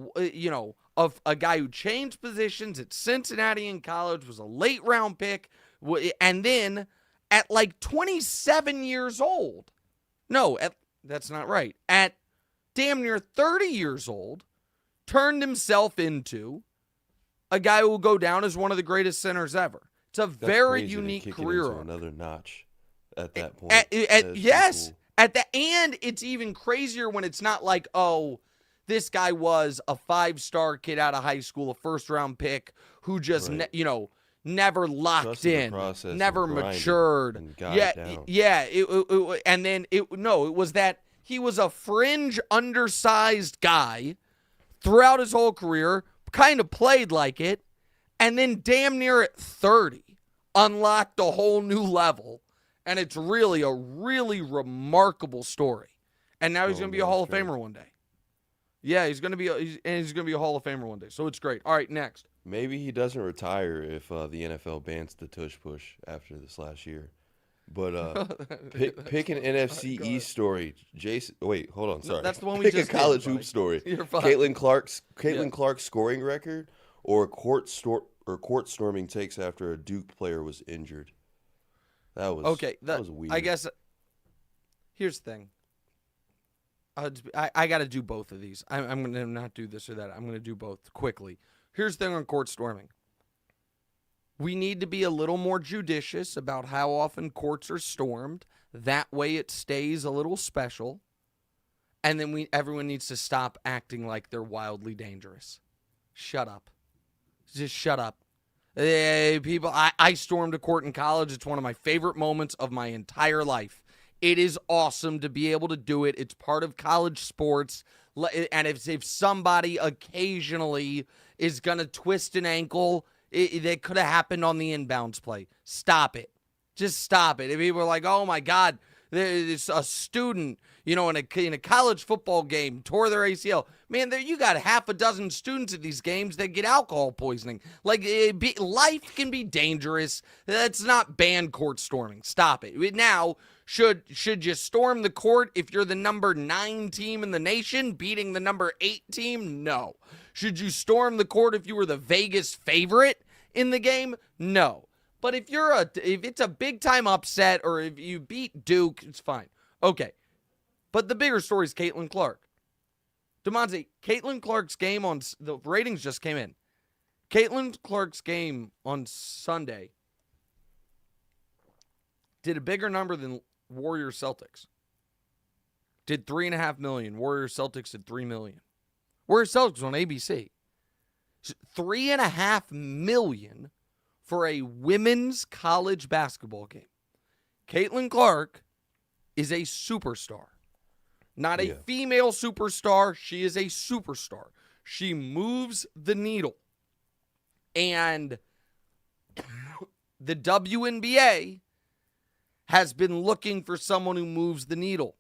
guy who changed positions at Cincinnati in college, was a late-round pick, and then at like 27 years old, that's not right, at damn near 30 years old, turned himself into a guy who will go down as one of the greatest centers ever. It's a very unique career. Another notch at that point. Yes. Cool. And it's even crazier when it's not like, this guy was a 5-star kid out of high school, a first-round pick who just, never locked in, never matured. It was that he was a fringe, undersized guy throughout his whole career, kind of played like it, and then damn near at 30, unlocked a whole new level. And it's really a really remarkable story. And now he's going to be a Hall of Famer one day. Yeah, he's gonna be a Hall of Famer one day. So it's great. All right, next. Maybe he doesn't retire if the NFL bans the tush push after this last year. But pick an NFC East story. Jason, wait, hold on, sorry. That's the one we pick just a college did, hoop story. You're fine. Caitlin Clark's scoring record, or court storming takes after a Duke player was injured. That was weird. I guess. Here's the thing. I got to do both of these. I'm going to not do this or that. I'm going to do both quickly. Here's the thing on court storming. We need to be a little more judicious about how often courts are stormed. That way it stays a little special. And then everyone needs to stop acting like they're wildly dangerous. Shut up. Just shut up. Hey, people, I stormed a court in college. It's one of my favorite moments of my entire life. It is awesome to be able to do it. It's part of college sports. And if somebody occasionally is going to twist an ankle, it could have happened on the inbounds play. Stop it. Just stop it. If people are like, oh, my God, there's a student, in a college football game tore their ACL. Man, you got half a dozen students at these games that get alcohol poisoning. Life can be dangerous. That's not ban court storming. Stop it. Now, should you storm the court if you're the number 9 team in the nation beating the number 8 team? No. Should you storm the court if you were the Vegas favorite in the game? No. But if it's a big time upset or if you beat Duke, it's fine. Okay. But the bigger story is Caitlin Clark. Damonza, Caitlin Clark's game the ratings just came in. Caitlin Clark's game on Sunday did a bigger number than Warriors Celtics. Did 3.5 million. Warriors Celtics did 3 million. Warriors Celtics on ABC. 3.5 million for a women's college basketball game. Caitlin Clark is a superstar. Not a female superstar. She is a superstar. She moves the needle. And the WNBA has been looking for someone who moves the needle.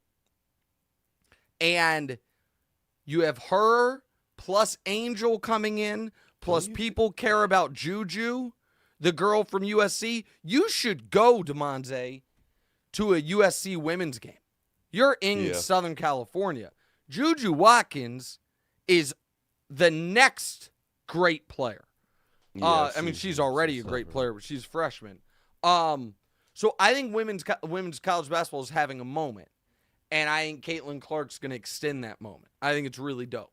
And you have her plus Angel coming in, plus people care about Juju, the girl from USC. You should go, Damonza, to a USC women's game. You're in Southern California. Juju Watkins is the next great player. She's already a great player, but she's a freshman. So I think women's college basketball is having a moment. And I think Caitlin Clark's going to extend that moment. I think it's really dope.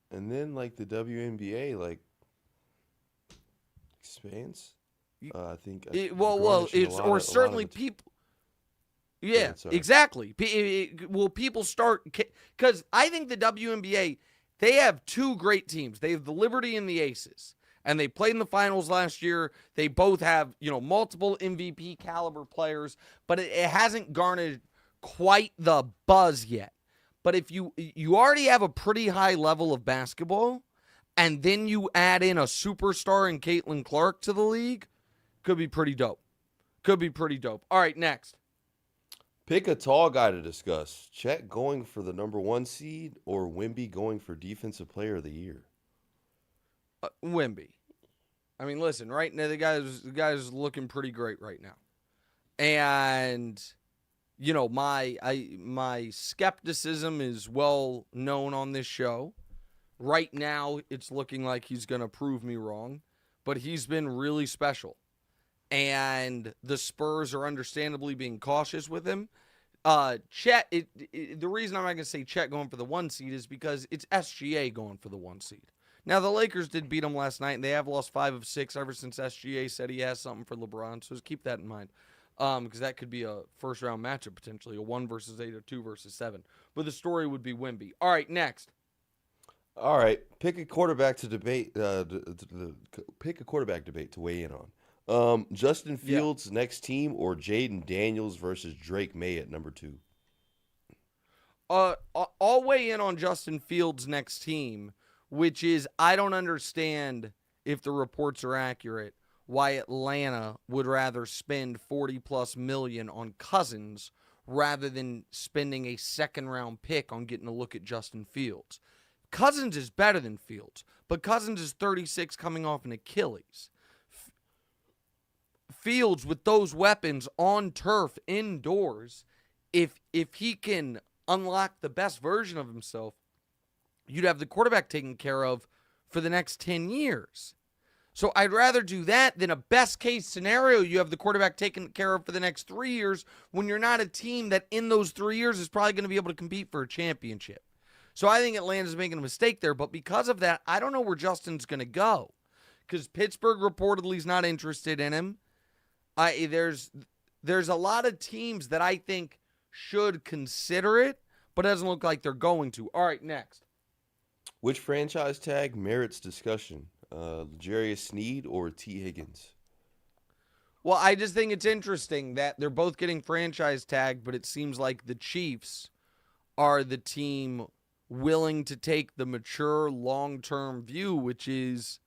And then, the WNBA, expands. I think. Certainly people. Yeah, exactly. Will people start? Because I think the WNBA, they have 2 great teams. They have the Liberty and the Aces. And they played in the finals last year. They both have, multiple MVP caliber players. But it hasn't garnered quite the buzz yet. But if you already have a pretty high level of basketball, and then you add in a superstar in Caitlin Clark to the league, could be pretty dope. All right, next. Pick a tall guy to discuss. Chet going for the number 1 seed or Wemby going for Defensive Player of the Year? Wemby. I mean, listen, right now the guy's looking pretty great right now. And my skepticism is well known on this show. Right now, it's looking like he's going to prove me wrong, but he's been really special. And the Spurs are understandably being cautious with him. Chet, the reason I'm not going to say Chet going for the 1 seed is because it's SGA going for the 1 seed. Now, the Lakers did beat them last night, and they have lost 5 of 6 ever since SGA said he has something for LeBron, so just keep that in mind. Because that could be a first-round matchup, potentially, a 1 versus 8 or 2 versus 7. But the story would be Wemby. All right, next. All right, pick a quarterback to debate. Pick a quarterback debate to weigh in on. Justin Fields' next team or Jaden Daniels versus Drake May at number 2? I'll weigh in on Justin Fields' next team, which is I don't understand if the reports are accurate why Atlanta would rather spend $40+ million on Cousins rather than spending a second-round pick on getting a look at Justin Fields. Cousins is better than Fields, but Cousins is 36 coming off an Achilles. Fields, with those weapons on turf indoors, if he can unlock the best version of himself, you'd have the quarterback taken care of for the next 10 years. So I'd rather do that than a best case scenario you have the quarterback taken care of for the next 3 years when you're not a team that in those 3 years is probably going to be able to compete for a championship. So I think Atlanta's making a mistake there, but because of that, I don't know where Justin's going to go because Pittsburgh reportedly is not interested in him. There's a lot of teams that I think should consider it, but it doesn't look like they're going to. All right, next. Which franchise tag merits discussion? L'Jarius Sneed or T. Higgins? Well, I just think it's interesting that they're both getting franchise tagged, but it seems like the Chiefs are the team willing to take the mature long-term view, which is,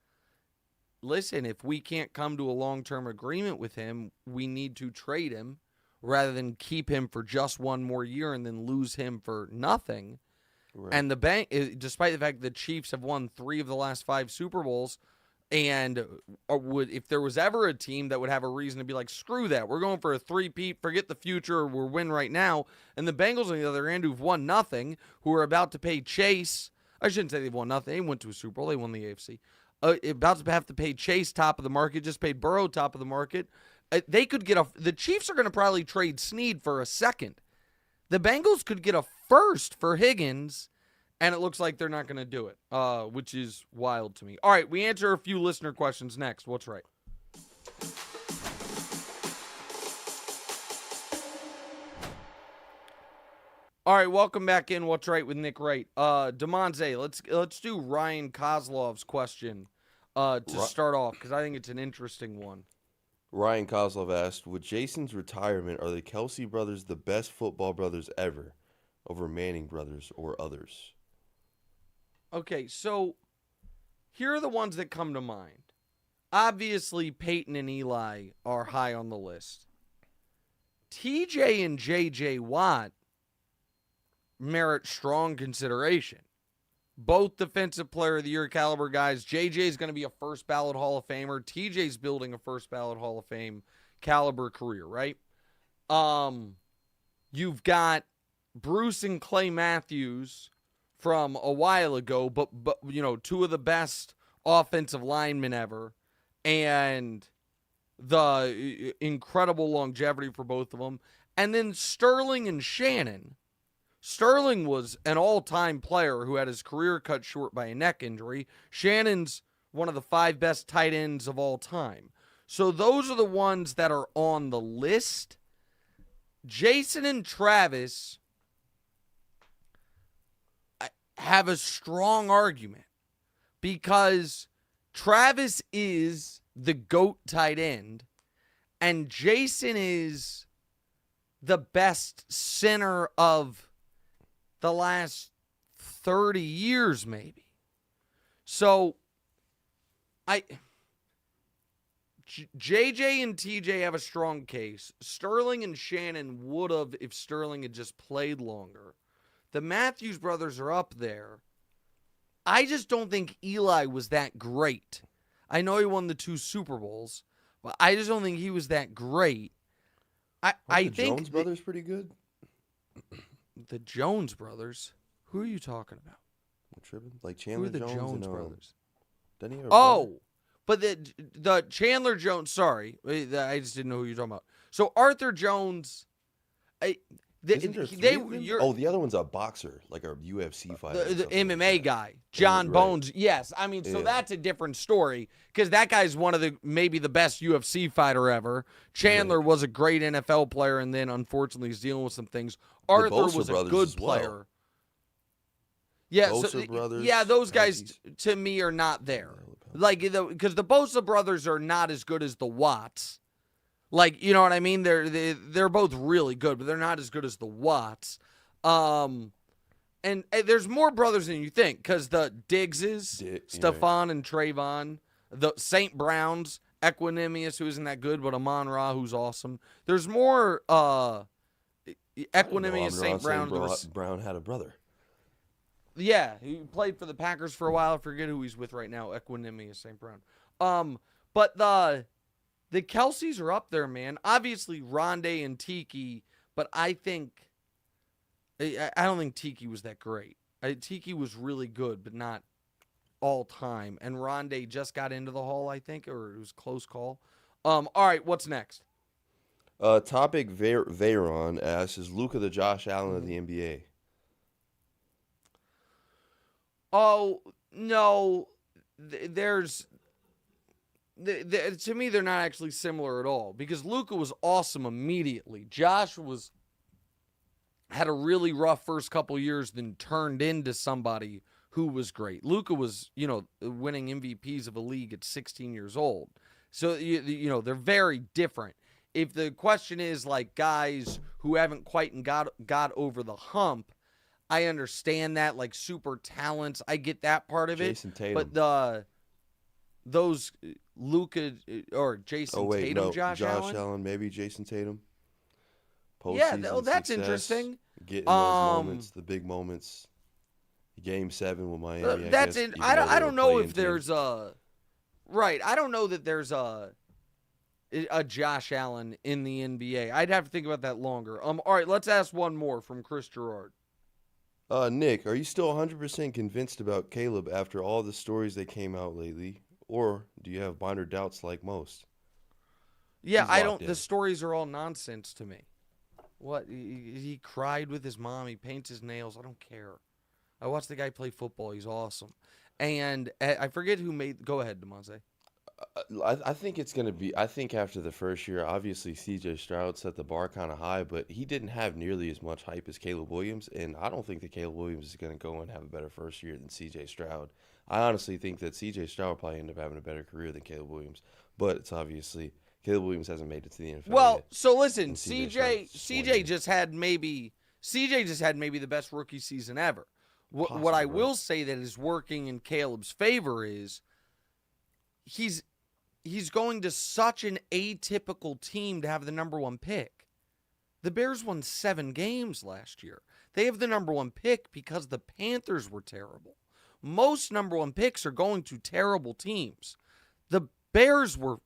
listen, if we can't come to a long-term agreement with him, we need to trade him rather than keep him for just one more year and then lose him for nothing. Right. And despite the fact the Chiefs have won 3 of the last 5 Super Bowls, and if there was ever a team that would have a reason to be like, screw that, we're going for a 3-peat, forget the future, we're win right now, and the Bengals on the other end who've won nothing, who are about to pay Chase, I shouldn't say they've won nothing, they went to a Super Bowl, they won the AFC, about to have to pay Chase top of the market, just paid Burrow top of the market, they could get the Chiefs are going to probably trade Snead for a second. The Bengals could get a first for Higgins, and it looks like they're not going to do it, which is wild to me. All right, we answer a few listener questions next. What's right? All right, welcome back in. What's right with Nick Wright? Damonza, let's do Ryan Kozlov's question to start off because I think it's an interesting one. Ryan Kozlov asked, with Jason's retirement, are the Kelce brothers the best football brothers ever over Manning brothers or others? Okay, so here are the ones that come to mind. Obviously, Peyton and Eli are high on the list. TJ and JJ Watt merit strong consideration. Both Defensive Player of the Year caliber guys. JJ is going to be a first ballot Hall of Famer. TJ's building a first ballot Hall of Fame caliber career, right? You've got Bruce and Clay Matthews from a while ago, but 2 of the best offensive linemen ever, and the incredible longevity for both of them. And then Sterling and Shannon. Sterling was an all-time player who had his career cut short by a neck injury. Shannon's one of the 5 best tight ends of all time. So those are the ones that are on the list. Jason and Travis have a strong argument because Travis is the GOAT tight end and Jason is the best center of the last 30 years maybe. So JJ and TJ have a strong case. Sterling and Shannon would have if Sterling had just played longer. The Matthews brothers are up there. I just don't think Eli was that great. I know he won the 2 Super Bowls, but I just don't think he was that great. I think the Jones brothers pretty good. The Jones brothers? Who are you talking about? I'm tripping. Like Chandler Who are the Jones brothers? But the Chandler Jones. Sorry, I just didn't know who you're talking about. So Arthur Jones. the other one's a boxer, like a UFC fighter. The MMA guy, John Bones. Yes, I mean, so that's a different story because that guy's one of maybe the best UFC fighter ever. Chandler was a great NFL player, and then unfortunately he's dealing with some things. Arthur was a good player. Yeah, those guys to me are not there. Like, because the Bosa brothers are not as good as the Watts. Like, you know what I mean? They're both really good, but they're not as good as the Watts. And there's more brothers than you think, because the Diggses, Stephon and Trayvon, the St. Browns, Equanimous, who isn't that good, but Amon-Ra, who's awesome. There's more Equanimous, St. Brown. Brown had a brother. Yeah, he played for the Packers for a while. I forget who he's with right now. Equinemius St. Brown. But the Kelces are up there, man. Obviously, Rondé and Tiki, but I don't think Tiki was that great. Tiki was really good, but not all time. And Rondé just got into the Hall, I think, or it was a close call. All right, what's next? Topic Veyron asks, is Luka the Josh Allen of the NBA? Oh, no. To me, they're not actually similar at all because Luka was awesome immediately. Josh had a really rough first couple years, then turned into somebody who was great. Luka was, winning MVPs of a league at 16 years old. So, they're very different. If the question is like guys who haven't quite got over the hump, I understand that, like super talents. I get that part of Jason it. Tatum. But those Luka or Jason Tatum, no, Josh Allen, maybe Jason Tatum. Yeah, that's success, interesting. Getting those moments, the big moments. Game 7 with Miami. That's it. I don't know if there's a right. I don't know that there's a Josh Allen in the NBA. I'd have to think about that longer. All right, let's ask one more from Chris Gerard. Nick, are you still 100% convinced about Caleb after all the stories that came out lately, or do you have minor doubts like most? Yeah, I don't. The stories are all nonsense to me. What he cried with his mom. He paints his nails. I don't care. I watched the guy play football. He's awesome. And I forget who made. Go ahead, Damonza. I think it's going to be. I think after the first year, obviously C.J. Stroud set the bar kind of high, but he didn't have nearly as much hype as Caleb Williams, and I don't think that Caleb Williams is going to go and have a better first year than C.J. Stroud. I honestly think that C.J. Stroud will probably end up having a better career than Caleb Williams, but it's obviously Caleb Williams hasn't made it to the NFL. Well, yet, so listen, CJ just had maybe the best rookie season ever. What I will say that is working in Caleb's favor is he's going to such an atypical team to have the number 1 pick. The Bears won 7 games last year. They have the number 1 pick because the Panthers were terrible. Most number 1 picks are going to terrible teams. The Bears were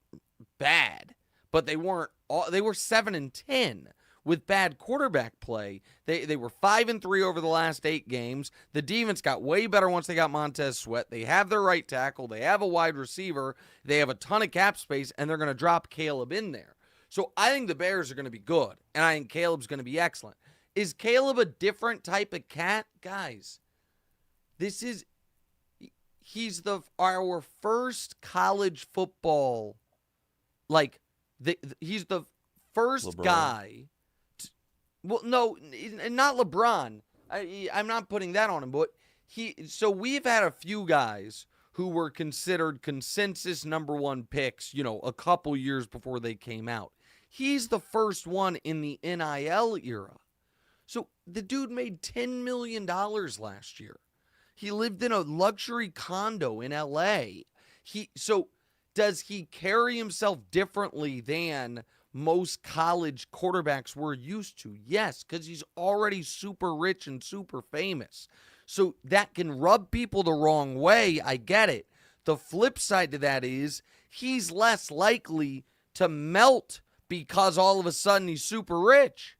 bad, but they weren't. They were 7-10 with bad quarterback play. They were 5-3 over the last 8 games. The defense got way better once they got Montez Sweat. They have their right tackle. They have a wide receiver. They have a ton of cap space, and they're going to drop Caleb in there. So I think the Bears are going to be good, and I think Caleb's going to be excellent. Is Caleb a different type of cat? Guys, he's our first college football, he's the first LeBron. guy. Well, no, not LeBron. I'm not putting that on him, but so we've had a few guys who were considered consensus number 1 picks, a couple years before they came out. He's the first one in the NIL era. So the dude made $10 million last year. He lived in a luxury condo in LA. So does he carry himself differently than most college quarterbacks we're used to? Yes, because he's already super rich and super famous. So that can rub people the wrong way. I get it. The flip side to that is he's less likely to melt because all of a sudden he's super rich.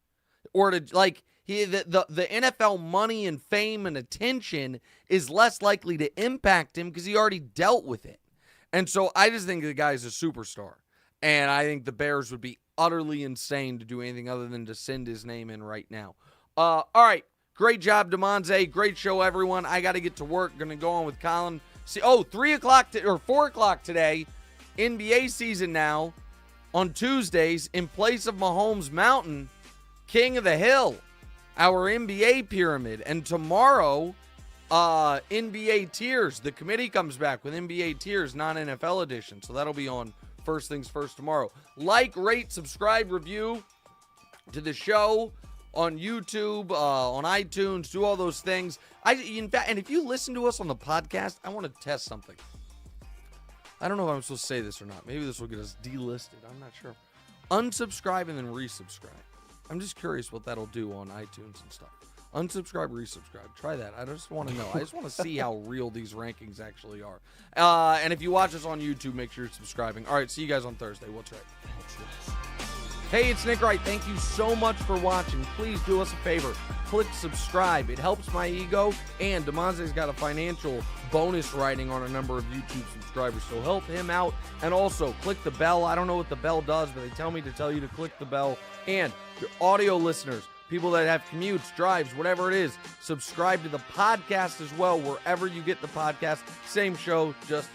Or to the NFL money and fame and attention is less likely to impact him because he already dealt with it. And so I just think the guy's a superstar. And I think the Bears would be utterly insane to do anything other than to send his name in right now. All right. Great job, Damonza. Great show, everyone. I got to get to work. Going to go on with Colin. 3 o'clock or 4 o'clock today. NBA season now on Tuesdays in place of Mahomes Mountain, King of the Hill, our NBA pyramid. And tomorrow, NBA Tiers. The committee comes back with NBA Tiers, non-NFL edition. So that'll be on first things first tomorrow. Like, rate, subscribe, review to the show on YouTube, on iTunes, do all those things. In fact, and if you listen to us on the podcast, I want to test something. I don't know if I'm supposed to say this or not. Maybe this will get us delisted. I'm not sure. Unsubscribe and then resubscribe. I'm just curious what that'll do on iTunes and stuff. Unsubscribe, resubscribe. Try that. I just want to know. I just want to see how real these rankings actually are. And if you watch us on YouTube, make sure you're subscribing. All right, see you guys on Thursday. What's right? Thanks, guys. Hey, it's Nick Wright. Thank you so much for watching. Please do us a favor. Click subscribe. It helps my ego. And Damonza's got a financial bonus writing on a number of YouTube subscribers, so help him out. And also, click the bell. I don't know what the bell does, but they tell me to tell you to click the bell. And your audio listeners, people that have commutes, drives, whatever it is, subscribe to the podcast as well, wherever you get the podcast. Same show, just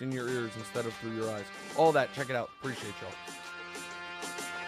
in your ears instead of through your eyes. All that. Check it out. Appreciate y'all.